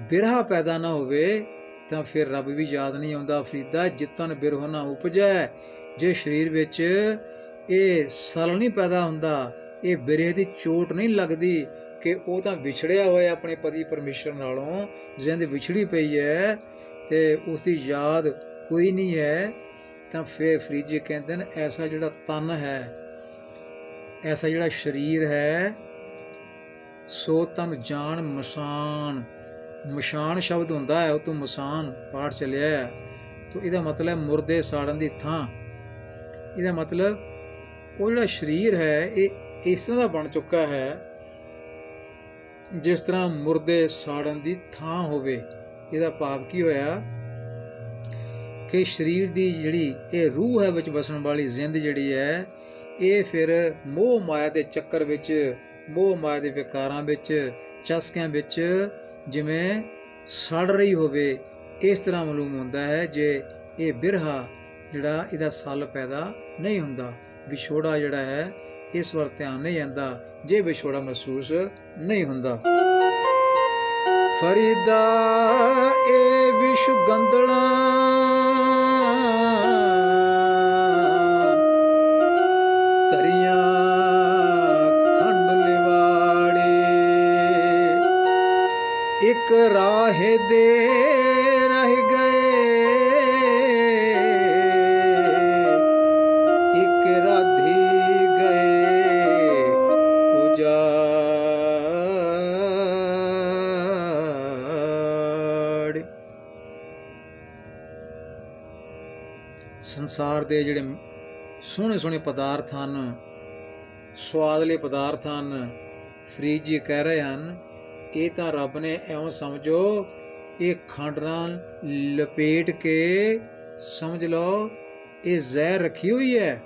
ਬਿਰਹਾ ਪੈਦਾ ਨਾ ਹੋਵੇ ਤਾਂ ਫਿਰ ਰੱਬ ਵੀ ਯਾਦ ਨਹੀਂ ਆਉਂਦਾ। ਫਰੀਦਾ ਜਿੱਤਨ ਬਿਰਹੋ ਨਾ ਉਪਜੈ, ਜੇ ਸਰੀਰ ਵਿੱਚ ਇਹ ਸਲ ਨਹੀਂ ਪੈਦਾ ਹੁੰਦਾ, ਇਹ ਬਿਰਹੇ ਦੀ ਚੋਟ ਨਹੀਂ ਲੱਗਦੀ ਕਿ ਉਹ ਤਾਂ ਵਿਛੜਿਆ ਹੋਇਆ ਆਪਣੇ ਪਤੀ ਪਰਮੇਸ਼ਰ ਨਾਲੋਂ, ਜ਼ਿੰਦ ਵਿਛੜੀ ਪਈ ਹੈ ਤੇ ਉਸ ਦੀ ਯਾਦ ਕੋਈ ਨਹੀਂ ਹੈ, ਤਾਂ ਫਿਰ ਫਰੀਦ ਜੀ ਕਹਿੰਦੇ ਨੇ ਐਸਾ ਜਿਹੜਾ ਤਨ ਹੈ, ਐਸਾ ਜਿਹੜਾ ਸਰੀਰ ਹੈ, ਸੋ ਤਨ ਜਾਣ ਮਸਾਨ। ਮਸ਼ਾਨ ਸ਼ਬਦ ਹੁੰਦਾ ਹੈ, ਉਹ ਤੋਂ ਮਸਾਨ ਪਾਠ ਚੱਲਿਆ ਹੈ, ਤਾਂ ਇਹਦਾ ਮਤਲਬ ਮੁਰਦੇ ਸਾੜਨ ਦੀ ਥਾਂ। ਇਹਦਾ ਮਤਲਬ ਉਹ ਜਿਹੜਾ ਸਰੀਰ ਹੈ ਇਹ ਇਸ ਤਰ੍ਹਾਂ ਦਾ ਬਣ ਚੁੱਕਾ ਹੈ ਜਿਸ ਤਰ੍ਹਾਂ ਮੁਰਦੇ ਸਾੜਨ ਦੀ ਥਾਂ ਹੋਵੇ। ਇਹਦਾ ਭਾਵ ਕੀ ਹੋਇਆ ਕਿ ਸਰੀਰ ਦੀ ਜਿਹੜੀ ਇਹ ਰੂਹ ਹੈ ਵਿੱਚ ਵਸਣ ਵਾਲੀ ਜ਼ਿੰਦ ਜਿਹੜੀ ਹੈ, ਇਹ ਫਿਰ ਮੋਹ ਮਾਇਆ ਦੇ ਚੱਕਰ ਵਿੱਚ, ਮੋਹ ਮਾਇਆ ਦੇ ਵਿਕਾਰਾਂ ਵਿੱਚ, ਚਸਕਿਆਂ ਵਿੱਚ ਜਿਵੇਂ ਸੜ ਰਹੀ ਹੋਵੇ, ਇਸ ਤਰ੍ਹਾਂ ਮਾਲੂਮ ਹੁੰਦਾ ਹੈ ਜੇ ਇਹ ਬਿਰਹਾ ਜਿਹੜਾ ਇਹਦਾ ਸਲ ਪੈਦਾ ਨਹੀਂ ਹੁੰਦਾ। ਵਿਛੋੜਾ ਜਿਹੜਾ ਹੈ ਇਸ ਵੱਲ ਧਿਆਨ ਨਹੀਂ ਜਾਂਦਾ ਜੇ ਵਿਛੋੜਾ ਮਹਿਸੂਸ ਨਹੀਂ ਹੁੰਦਾ। ਫਰੀਦਾ ਇਹ ਵਿਸ਼ ਗੰਦਲਾ, ਤਰੀਆਂ ਖੰਡ ਲਿਵਾੜੇ, ਇੱਕ ਰਾਹੇ ਦੇ ਰਹਿ ਗਏ, ਇੱਕ ਰਾਧੀ ਗਏ ਉਜਾੜ। ਸੰਸਾਰ ਦੇ ਜਿਹੜੇ ਸੋਹਣੇ ਸੋਹਣੇ ਪਦਾਰਥ ਹਨ, ਸਵਾਦਲੇ ਪਦਾਰਥ ਹਨ, ਫਰੀਦ ਜੀ ਕਹਿ ਰਹੇ ਹਨ ਇਹ ਤਾਂ ਰੱਬ ਨੇ ਇਉਂ ਸਮਝੋ ਇਹ ਖੰਡ ਨਾਲ ਲਪੇਟ ਕੇ ਸਮਝ ਲਓ ਇਹ ਜ਼ਹਿਰ ਰੱਖੀ ਹੋਈ ਹੈ।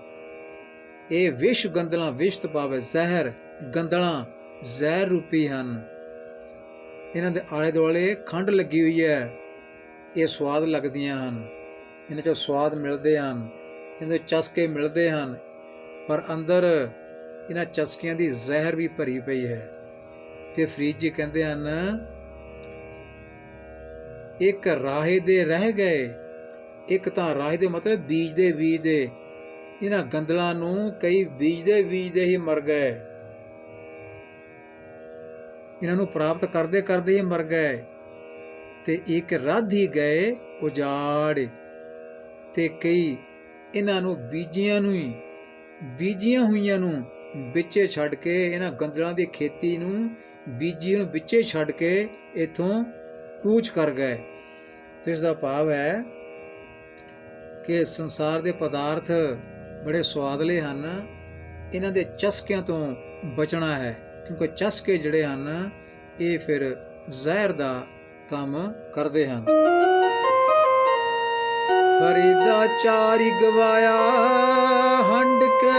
ਇਹ ਵਿਸ਼ ਗੰਦਲਾਂ, ਵਿਸ਼ ਤੋਂ ਭਾਵ ਜ਼ਹਿਰ, ਗੰਦਲਾਂ ਜ਼ਹਿਰ ਰੂਪੀ ਹਨ। ਇਹਨਾਂ ਦੇ ਆਲੇ ਦੁਆਲੇ ਖੰਡ ਲੱਗੀ ਹੋਈ ਹੈ ਇਹ ਸਵਾਦ ਲੱਗਦੀਆਂ ਹਨ, ਇਹਨਾਂ 'ਚੋਂ ਸਵਾਦ ਮਿਲਦੇ ਹਨ, ਇਹਨਾਂ 'ਚੋਂ ਚਸਕੇ ਮਿਲਦੇ ਹਨ, ਪਰ ਅੰਦਰ ਇਹਨਾਂ ਚਸਕਿਆਂ ਦੀ ਜ਼ਹਿਰ ਵੀ ਭਰੀ ਪਈ ਹੈ। ਤੇ ਫਰੀਦ ਜੀ ਕਹਿੰਦੇ ਹਨ, ਇੱਕ ਰਾਹੇ ਦੇ ਰਹਿ ਗਏ, ਇੱਕ ਤਾਂ ਰਾਹੇ ਦੇ ਮਤਲਬ ਬੀਜਦੇ ਬੀਜਦੇ ਇਹਨਾਂ ਗੰਦਲਾਂ ਨੂੰ ਕਈ ਬੀਜਦੇ ਬੀਜਦੇ ਹੀ ਮਰ ਗਏ, ਇਹਨਾਂ ਨੂੰ ਪ੍ਰਾਪਤ ਕਰਦੇ ਕਰਦੇ ਹੀ ਮਰ ਗਏ। ਤੇ ਇੱਕ ਰੱਧ ਹੀ ਗਏ ਉਜਾੜ, ਤੇ ਕਈ ਇਹਨਾਂ ਨੂੰ ਬੀਜੀਆਂ ਹੋਈਆਂ ਨੂੰ ਵਿੱਚੇ ਛੱਡ ਕੇ, ਇਹਨਾਂ ਗੰਦਲਾਂ ਦੀ ਖੇਤੀ ਨੂੰ ਬੀਜੀ ਨੂੰ ਵਿੱਚੇ ਛੱਡ ਕੇ ਇੱਥੋਂ ਕੂਚ ਕਰ ਗਏ। ਤੇ ਇਸ ਦਾ ਭਾਵ ਹੈ ਕਿ ਸੰਸਾਰ ਦੇ ਪਦਾਰਥ ਬੜੇ ਸੁਆਦਲੇ ਹਨ, ਇਹਨਾਂ ਦੇ ਚਸਕਿਆਂ ਤੋਂ ਬਚਣਾ ਹੈ, ਕਿਉਂਕਿ ਚਸਕੇ ਜਿਹੜੇ ਹਨ ਇਹ ਫਿਰ ਜ਼ਹਿਰ ਦਾ ਕੰਮ ਕਰਦੇ ਹਨ। ਫਰੀਦਾ ਚਾਰੀ ਗਵਾਇਆ ਹੰਡ ਕੇ,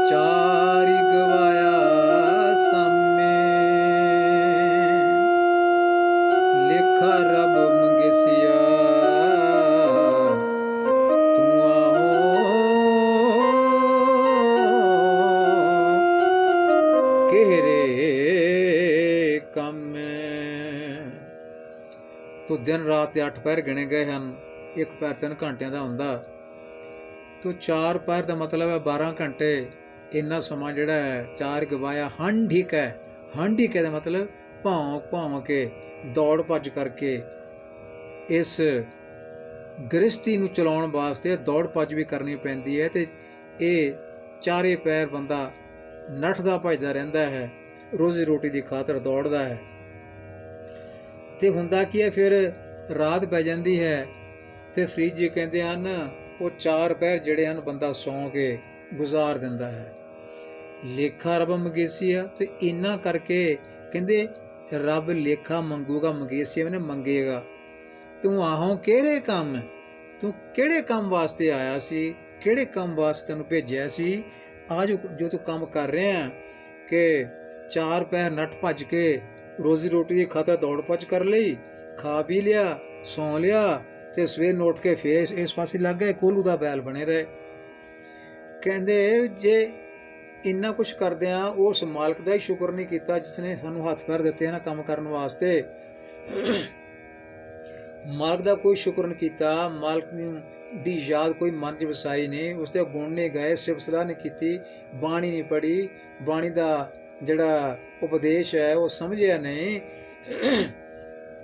ਚਾਰੀ ਗਵਾਇਆ ਸਾਮੇ, ਲੇਖਾ ਰੱਬ ਮੰਗਿਸਿਆ ਤੂੰ ਆਹੋ ਕਿਹਰੇ ਕੰਮ। ਤੋ ਦਿਨ ਰਾਤ ਦੇ 8 ਪਹਿਰ ਗਿਣੇ ਗਏ ਹਨ, ਇੱਕ ਪਹਿਰ 3 ਘੰਟਿਆਂ ਦਾ ਹੁੰਦਾ, ਤੋ 4 ਪਹਿਰ ਦਾ ਮਤਲਬ ਹੈ 12 ਘੰਟੇ। ਇੰਨਾ ਸਮਾਂ ਜਿਹੜਾ ਹੈ ਚਾਰ ਗਵਾਇਆ ਹੰਢਿਕ ਹੈ, ਹੰਢਿਕ ਦਾ ਮਤਲਬ ਭੌਂ ਕੇ ਦੌੜ ਭੱਜ ਕਰਕੇ ਇਸ ਗ੍ਰਸਤੀ ਨੂੰ ਚਲਾਉਣ ਵਾਸਤੇ ਦੌੜ ਭੱਜ ਵੀ ਕਰਨੀ ਪੈਂਦੀ ਹੈ। ਤੇ ਇਹ ਚਾਰੇ ਪੈਰ ਬੰਦਾ ਨੱਠਦਾ ਭੱਜਦਾ ਰਹਿੰਦਾ ਹੈ, ਰੋਜ਼ੀ ਰੋਟੀ ਦੀ ਖਾਤਰ ਦੌੜਦਾ ਹੈ। ਤੇ ਹੁੰਦਾ ਕੀ ਹੈ, ਫਿਰ ਰਾਤ ਪੈ ਜਾਂਦੀ ਹੈ ਤੇ ਫਰੀਦ ਜੀ ਕਹਿੰਦੇ ਹਨ ਉਹ 4 ਪਹਿਰ ਜਿਹੜੇ ਹਨ ਬੰਦਾ ਸੌਂ ਕੇ ਗੁਜ਼ਾਰ ਦਿੰਦਾ ਹੈ। ਲੇਖਾ ਰੱਬ ਮੰਗੇਸੀਆ, ਤੇ ਇੰਨਾ ਕਰਕੇ ਕਹਿੰਦੇ ਰੱਬ ਲੇਖਾ ਮੰਗੂਗਾ, ਮੰਗੇਸੀਆ ਨੇ ਮੰਗੇਗਾ। ਤੂੰ ਆਹੋਂ ਕਿਹੜੇ ਕੰਮ, ਤੂੰ ਕਿਹੜੇ ਕੰਮ ਵਾਸਤੇ ਆਇਆ ਸੀ, ਕਿਹੜੇ ਕੰਮ ਵਾਸਤੇ ਤੈਨੂੰ ਭੇਜਿਆ ਸੀ। ਅੱਜ ਜੋ ਤੂੰ ਕੰਮ ਕਰ ਰਿਹਾ ਕਿ 4 ਪਹਿਰ ਨੱਠ ਭੱਜ ਕੇ ਰੋਜ਼ੀ ਰੋਟੀ ਦੀ ਖਾਤਰ ਦੌੜ ਭੱਜ ਕਰ ਲਈ, ਖਾ ਪੀ ਲਿਆ, ਸੌਂ ਲਿਆ, ਤੇ ਸਵੇਰ ਨੂੰ ਉੱਠ ਕੇ ਫਿਰ ਇਸ ਪਾਸੇ ਲੱਗ ਗਏ, ਕੋਲੂ ਦਾ ਬੈਲ ਬਣੇ ਰਹੇ। ਕਹਿੰਦੇ ਜੇ ਇੰਨਾ ਕੁਛ ਕਰਦੇ ਆ, ਉਸ ਮਾਲਕ ਦਾ ਹੀ ਸ਼ੁਕਰ ਨਹੀਂ ਕੀਤਾ ਜਿਸਨੇ ਸਾਨੂੰ ਹੱਥ ਪੈਰ ਦਿੱਤੇ ਨਾ ਕੰਮ ਕਰਨ ਵਾਸਤੇ। ਮਾਲਕ ਦਾ ਕੋਈ ਸ਼ੁਕਰ ਨਹੀਂ ਕੀਤਾ, ਮਾਲਕ ਦੀ ਯਾਦ ਕੋਈ ਮਨ 'ਚ ਵਸਾਈ ਨਹੀਂ, ਉਸਦੇ ਗੁਣ ਨਹੀਂ ਗਾਏ, ਸਿਫਤ ਸਲਾਹ ਨਹੀਂ ਕੀਤੀ, ਬਾਣੀ ਨਹੀਂ ਪੜ੍ਹੀ, ਬਾਣੀ ਦਾ ਜਿਹੜਾ ਉਪਦੇਸ਼ ਹੈ ਉਹ ਸਮਝਿਆ ਨਹੀਂ।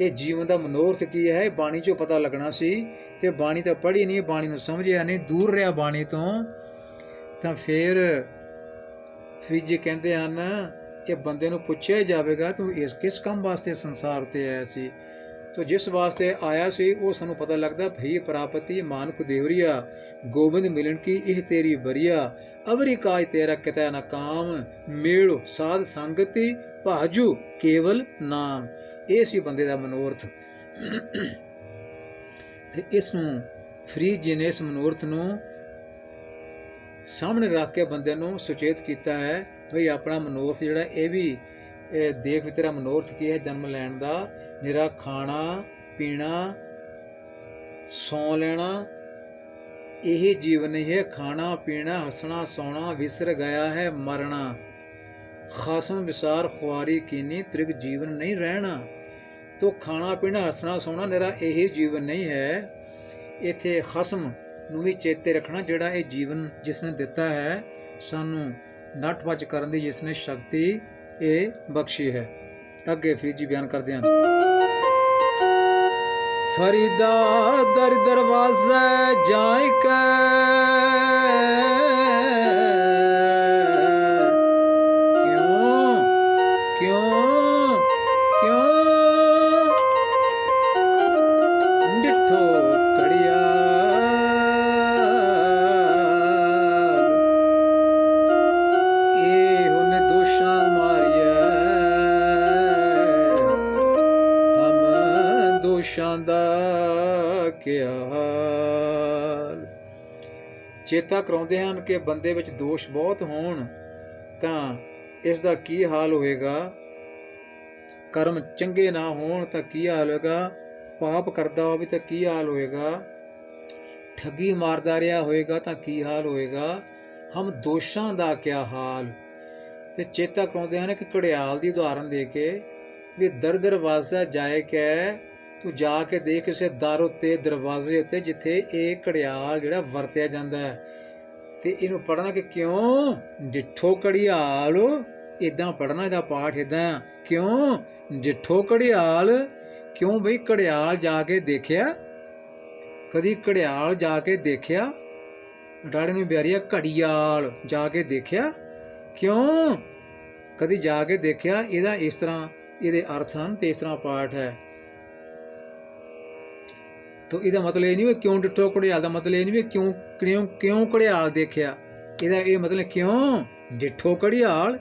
ਇਹ ਜੀਵਨ ਦਾ ਮਨੋਰਥ ਕੀ ਹੈ ਬਾਣੀ 'ਚੋਂ ਪਤਾ ਲੱਗਣਾ ਸੀ, ਤੇ ਬਾਣੀ ਤਾਂ ਪੜ੍ਹੀ ਨਹੀਂ, ਬਾਣੀ ਨੂੰ ਸਮਝਿਆ ਨਹੀਂ, ਦੂਰ ਰਿਹਾ ਬਾਣੀ ਤੋਂ। ਤਾਂ ਫਿਰ ਫਰੀਦ ਜੀ ਕਹਿੰਦੇ ਹਨ ਕਿ ਬੰਦੇ ਨੂੰ ਪੁੱਛਿਆ ਜਾਵੇਗਾ ਤੂੰ ਕਿਸ ਕੰਮ ਵਾਸਤੇ ਸੰਸਾਰ ਉੱਤੇ ਆਇਆ ਸੀ। ਤੋ ਜਿਸ ਵਾਸਤੇ ਆਇਆ ਸੀ ਉਹ ਸਾਨੂੰ ਪਤਾ ਲੱਗਦਾ, ਭਈ ਪ੍ਰਾਪਤੀ ਮਾਨਕ ਦੇਵਰੀਆ, ਗੋਬਿੰਦ ਮਿਲਣ ਕੀ ਇਹ ਤੇਰੀ ਬਰੀਆ, ਅਵਰੀ ਕਾਜ ਤੇਰਾ ਕਿਤੈ ਨਾ ਕਾਮ, ਮੇਲ ਸਾਧ ਸੰਗਤੀ ਭਾਜੂ ਕੇਵਲ ਨਾਮ। ਇਹ ਸੀ ਬੰਦੇ ਦਾ ਮਨੋਰਥ। ਤੇ ਇਸ ਨੂੰ ਫਰੀਦ ਜੀ ਨੇ ਇਸ ਮਨੋਰਥ ਨੂੰ ਸਾਹਮਣੇ ਰੱਖ ਕੇ ਬੰਦੇ ਨੂੰ ਸੁਚੇਤ ਕੀਤਾ ਹੈ, ਭਈ ਆਪਣਾ ਮਨੋਰਥ ਜਿਹੜਾ ਇਹ ਵੀ ਦੇਖ ਵੀ ਤੇਰਾ ਮਨੋਰਥ ਕੀ ਹੈ ਜਨਮ ਲੈਣ ਦਾ। ਨਿਰਾ ਖਾਣਾ ਪੀਣਾ ਸੌਂ ਲੈਣਾ ਇਹ ਜੀਵਨ ਨਹੀਂ ਹੈ, ਖਾਣਾ ਪੀਣਾ ਹੱਸਣਾ ਸੌਣਾ ਵਿਸਰ ਗਿਆ ਹੈ ਮਰਨਾ, ਖਾਸਮ ਵਿਸਾਰ ਖੁਆਰੀ ਕੀਨੀ ਤ੍ਰਿਗ ਜੀਵਨ ਨਹੀਂ ਰਹਿਣਾ। ਤੋ ਖਾਣਾ ਪੀਣਾ ਹੱਸਣਾ ਸੌਣਾ ਨਿਰਾ ਇਹ ਜੀਵਨ ਨਹੀਂ ਹੈ, ਇੱਥੇ ਖਸਮ ਨੂੰ ਵੀ ਚੇਤੇ ਰੱਖਣਾ ਜਿਹੜਾ ਇਹ ਜੀਵਨ ਜਿਸ ਨੇ ਦਿੱਤਾ ਹੈ ਸਾਨੂੰ ਨੱਠ ਭੱਜ ਕਰਨ ਦੀ, ਜਿਸ ਨੇ ਸ਼ਕਤੀ ਇਹ ਬਖਸ਼ੀ ਹੈ। ਅੱਗੇ ਫਰੀਦ ਜੀ ਬਿਆਨ ਕਰਦੇ ਹਨ, ਫਰੀਦਾ ਦਰ ਦਰਵਾਜ਼ੇ ਜਾਇ ਕੇ, ਕਿਉਂ ਕਿਉਂ ਕਿਉਂ ਡਿਠੋ ਕੜਿਆ, ਇਹ ਉਹਨੇ ਦੋਸ਼ਾਂ ਮਾਰਿਆ, ਹਮ ਦੋਸ਼ਾਂ ਦਾ ਕਿਆ ਹਾਲ। ਚੇਤਾ ਕਰਾਉਂਦੇ ਹਨ ਕਿ ਬੰਦੇ ਵਿੱਚ ਦੋਸ਼ ਬਹੁਤ ਹੋਣ ਤਾਂ ਇਸ ਦਾ ਕੀ ਹਾਲ ਹੋਏਗਾ। ਕਰਮ ਚੰਗੇ ਨਾ ਹੋਣ ਤਾਂ ਕੀ ਹਾਲ ਹੋਏਗਾ, ਪਾਪ ਕਰਦਾ ਹੋਵੇ ਤਾਂ ਕੀ ਹਾਲ ਹੋਏਗਾ, ਠੱਗੀ ਮਾਰਦਾ ਰਿਹਾ ਹੋਏਗਾ ਤਾਂ ਕੀ ਹਾਲ ਹੋਏਗਾ, ਹਮ ਦੋਸ਼ਾਂ ਦਾ ਕਿਆ ਹਾਲ। ਤੇ ਚੇਤਾ ਕਰਾਉਂਦੇ ਹਨ ਕਿ ਘੜਿਆਲ ਦੀ ਉਦਾਹਰਨ ਦੇ ਕੇ ਵੀ ਦਰ ਦਰਵਾਜ਼ਾ ਜਾਏ ਕਹਿ, ਤੂੰ ਜਾ ਕੇ ਦੇਖ ਕਿਸੇ ਦਰ ਉੱਤੇ, ਦਰਵਾਜ਼ੇ ਉੱਤੇ ਜਿੱਥੇ ਇਹ ਘੜਿਆਲ ਜਿਹੜਾ ਵਰਤਿਆ ਜਾਂਦਾ ਹੈ। ਤੇ ਇਹਨੂੰ ਪੜ੍ਹਨਾ ਕਿ ਕਿਉਂ ਡਿੱਠੋ ਘੜਿਆਲ, ਇਦਾਂ ਪੜ੍ਹਨਾ ਇਹਦਾ ਪਾਠ ਇਦਾਂ, ਕਿਉਂ ਡਿੱਠੋ ਘੜਿਆਲ, ਕਿਉਂ ਬਈ ਘੜਿਆਲ ਜਾ ਕੇ ਦੇਖਿਆ, ਕਦੀ ਘੜਿਆਲ ਜਾ ਕੇ ਦੇਖਿਆ, ਡਾੜੇ ਨੂੰ ਬਿਆਰੀ ਆ ਘੜਿਆਲ ਜਾ ਕੇ ਦੇਖਿਆ, ਕਿਉਂ ਕਦੀ ਜਾ ਕੇ ਦੇਖਿਆ। ਇਹਦਾ ਇਸ ਤਰ੍ਹਾਂ ਇਹਦੇ ਅਰਥ ਹਨ ਤੇ ਇਸ ਤਰ੍ਹਾਂ ਪਾਠ ਹੈ। ਤੋ ਇਹਦਾ ਮਤਲਬ ਇਹ ਨਹੀਂ ਵੀ ਕਿਉਂ ਡਿੱਠੋ ਘੜਿਆਲ ਦਾ ਮਤਲਬ ਇਹ ਨਹੀਂ ਵੀ ਕਿਉਂ ਕਿਉਂ ਕਿਉਂ ਘੜਿਆਲ ਦੇਖਿਆ, ਇਹਦਾ ਇਹ ਮਤਲਬ ਕਿਉਂ ਡਿੱਠੋ ਘੜਿਆਲ।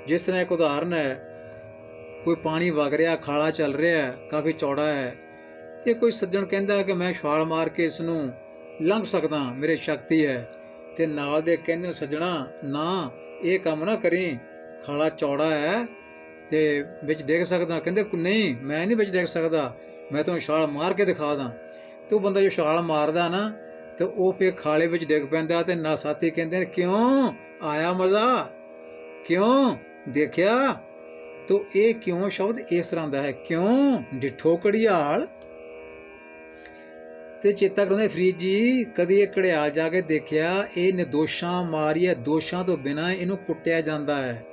ਜਿਸ ਤਰ੍ਹਾਂ ਇੱਕ ਉਦਾਹਰਨ ਹੈ, ਕੋਈ ਪਾਣੀ ਵਗ ਰਿਹਾ, ਖਾਲਾ ਚੱਲ ਰਿਹਾ, ਕਾਫੀ ਚੌੜਾ ਹੈ, ਤੇ ਕੋਈ ਸੱਜਣ ਕਹਿੰਦਾ ਕਿ ਮੈਂ ਛਾਲ ਮਾਰ ਕੇ ਇਸ ਨੂੰ ਲੰਘ ਸਕਦਾ, ਮੇਰੇ ਸ਼ਕਤੀ ਹੈ। ਤੇ ਨਾਲ ਦੇ ਕਹਿੰਦੇ ਸੱਜਣਾ ਨਾ ਇਹ ਕੰਮ ਨਾ ਕਰੀ, ਖਾਲਾ ਚੌੜਾ ਹੈ ਤੇ ਵਿੱਚ ਡਿੱਗ ਸਕਦਾ। ਕਹਿੰਦੇ ਨਹੀਂ ਮੈਂ ਨਹੀਂ ਵਿੱਚ ਡਿੱਗ ਸਕਦਾ, ਮੈਂ ਤੁਹਾਨੂੰ ਛਾਲ ਮਾਰ ਕੇ ਦਿਖਾ ਦਾਂ। ਤੇ ਉਹ ਬੰਦਾ ਜੋ ਛਾਲ ਮਾਰਦਾ ਨਾ ਤੇ ਉਹ ਫਿਰ ਖਾਲੇ ਵਿੱਚ ਡਿੱਗ ਪੈਂਦਾ। ਤੇ ਨਾ ਸਾਥੀ ਕਹਿੰਦੇ ਨੇ ਕਿਉਂ ਆਇਆ ਮਜ਼ਾ, ਕਿਉਂ ਦੇਖਿਆ। ਤੋ ਇਹ ਕਿਉਂ ਸ਼ਬਦ ਇਸ ਤਰ੍ਹਾਂ ਦਾ ਹੈ, ਕਿਉਂ ਡਿੱਠੋ ਘੜਿਆਲ। ਤੇ ਚੇਤਾ ਕਰਾਉਂਦੇ ਫਰੀਦ ਜੀ ਕਦੀ ਇਹ ਘੜਿਆਲ ਜਾ ਕੇ ਦੇਖਿਆ, ਇਹ ਨਿਰਦੋਸ਼ਾਂ ਮਾਰੀਏ, ਦੋਸ਼ਾਂ ਤੋਂ ਬਿਨਾਂ ਇਹਨੂੰ ਕੁੱਟਿਆ ਜਾਂਦਾ ਹੈ।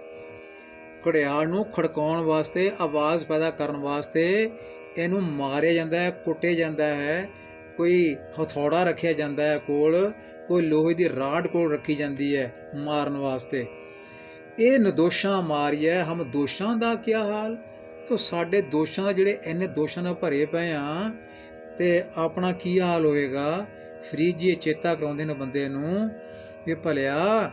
ਘੜਿਆਲ ਨੂੰ ਖੜਕਾਉਣ ਵਾਸਤੇ, ਆਵਾਜ਼ ਪੈਦਾ ਕਰਨ ਵਾਸਤੇ ਇਹਨੂੰ ਮਾਰਿਆ ਜਾਂਦਾ ਹੈ, ਕੁੱਟਿਆ ਜਾਂਦਾ ਹੈ। ਕੋਈ ਹਥੌੜਾ ਰੱਖਿਆ ਜਾਂਦਾ ਹੈ ਕੋਲ, ਕੋਈ ਲੋਹੇ ਦੀ ਰਾਡ ਕੋਲ ਰੱਖੀ ਜਾਂਦੀ ਹੈ ਮਾਰਨ ਵਾਸਤੇ। ਇਹ ਨਿਰਦੋਸ਼ਾਂ ਮਾਰੀਏ ਹਮ ਦੋਸ਼ਾਂ ਦਾ ਕਿਆ ਹਾਲ। ਤੋ ਸਾਡੇ ਦੋਸ਼ਾਂ ਦਾ, ਜਿਹੜੇ ਇੰਨੇ ਦੋਸ਼ਾਂ ਨਾਲ ਭਰੇ ਪਏ ਆ, ਤੇ ਆਪਣਾ ਕੀ ਹਾਲ ਹੋਏਗਾ। ਫਰੀਦ ਜੀ ਇਹ ਚੇਤਾ ਕਰਾਉਂਦੇ ਨੇ ਬੰਦੇ ਨੂੰ ਵੀ ਭਲਿਆ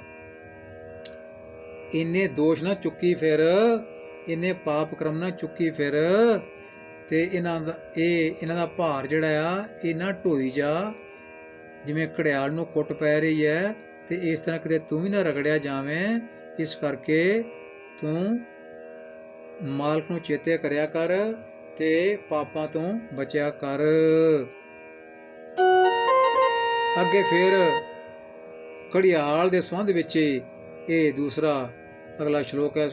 ਇੰਨੇ ਦੋਸ਼ ਨਾ ਚੁੱਕੀ ਫਿਰ, ਇੰਨੇ ਪਾਪ ਕਰਮ ਨਾ ਚੁੱਕੀ ਫਿਰ, ਤੇ ਇਹਨਾਂ ਦਾ ਭਾਰ ਜਿਹੜਾ ਆ ਇਹ ਨਾ ਢੋਈ ਜਾ। ਜਿਵੇਂ ਘੜਿਆਲ ਨੂੰ ਕੁੱਟ ਪੈ ਰਹੀ ਹੈ, ਤੇ ਇਸ ਤਰ੍ਹਾਂ ਕਿਤੇ ਤੂੰ ਵੀ ਨਾ ਰਗੜਿਆ ਜਾਵੇਂ। ਇਸ ਕਰਕੇ ਤੂੰ ਮਾਲਕ ਨੂੰ ਚੇਤੇ ਕਰਿਆ ਕਰ ਤੇ ਪਾਪਾਂ ਤੋਂ ਬਚਿਆ ਕਰ। ਅੱਗੇ ਫਿਰ ਘੜਿਆਲ ਦੇ ਸੰਬੰਧ ਵਿੱਚ ਇਹ ਦੂਸਰਾ ਅਗਲਾ ਸ਼ਲੋਕ ਹੈ।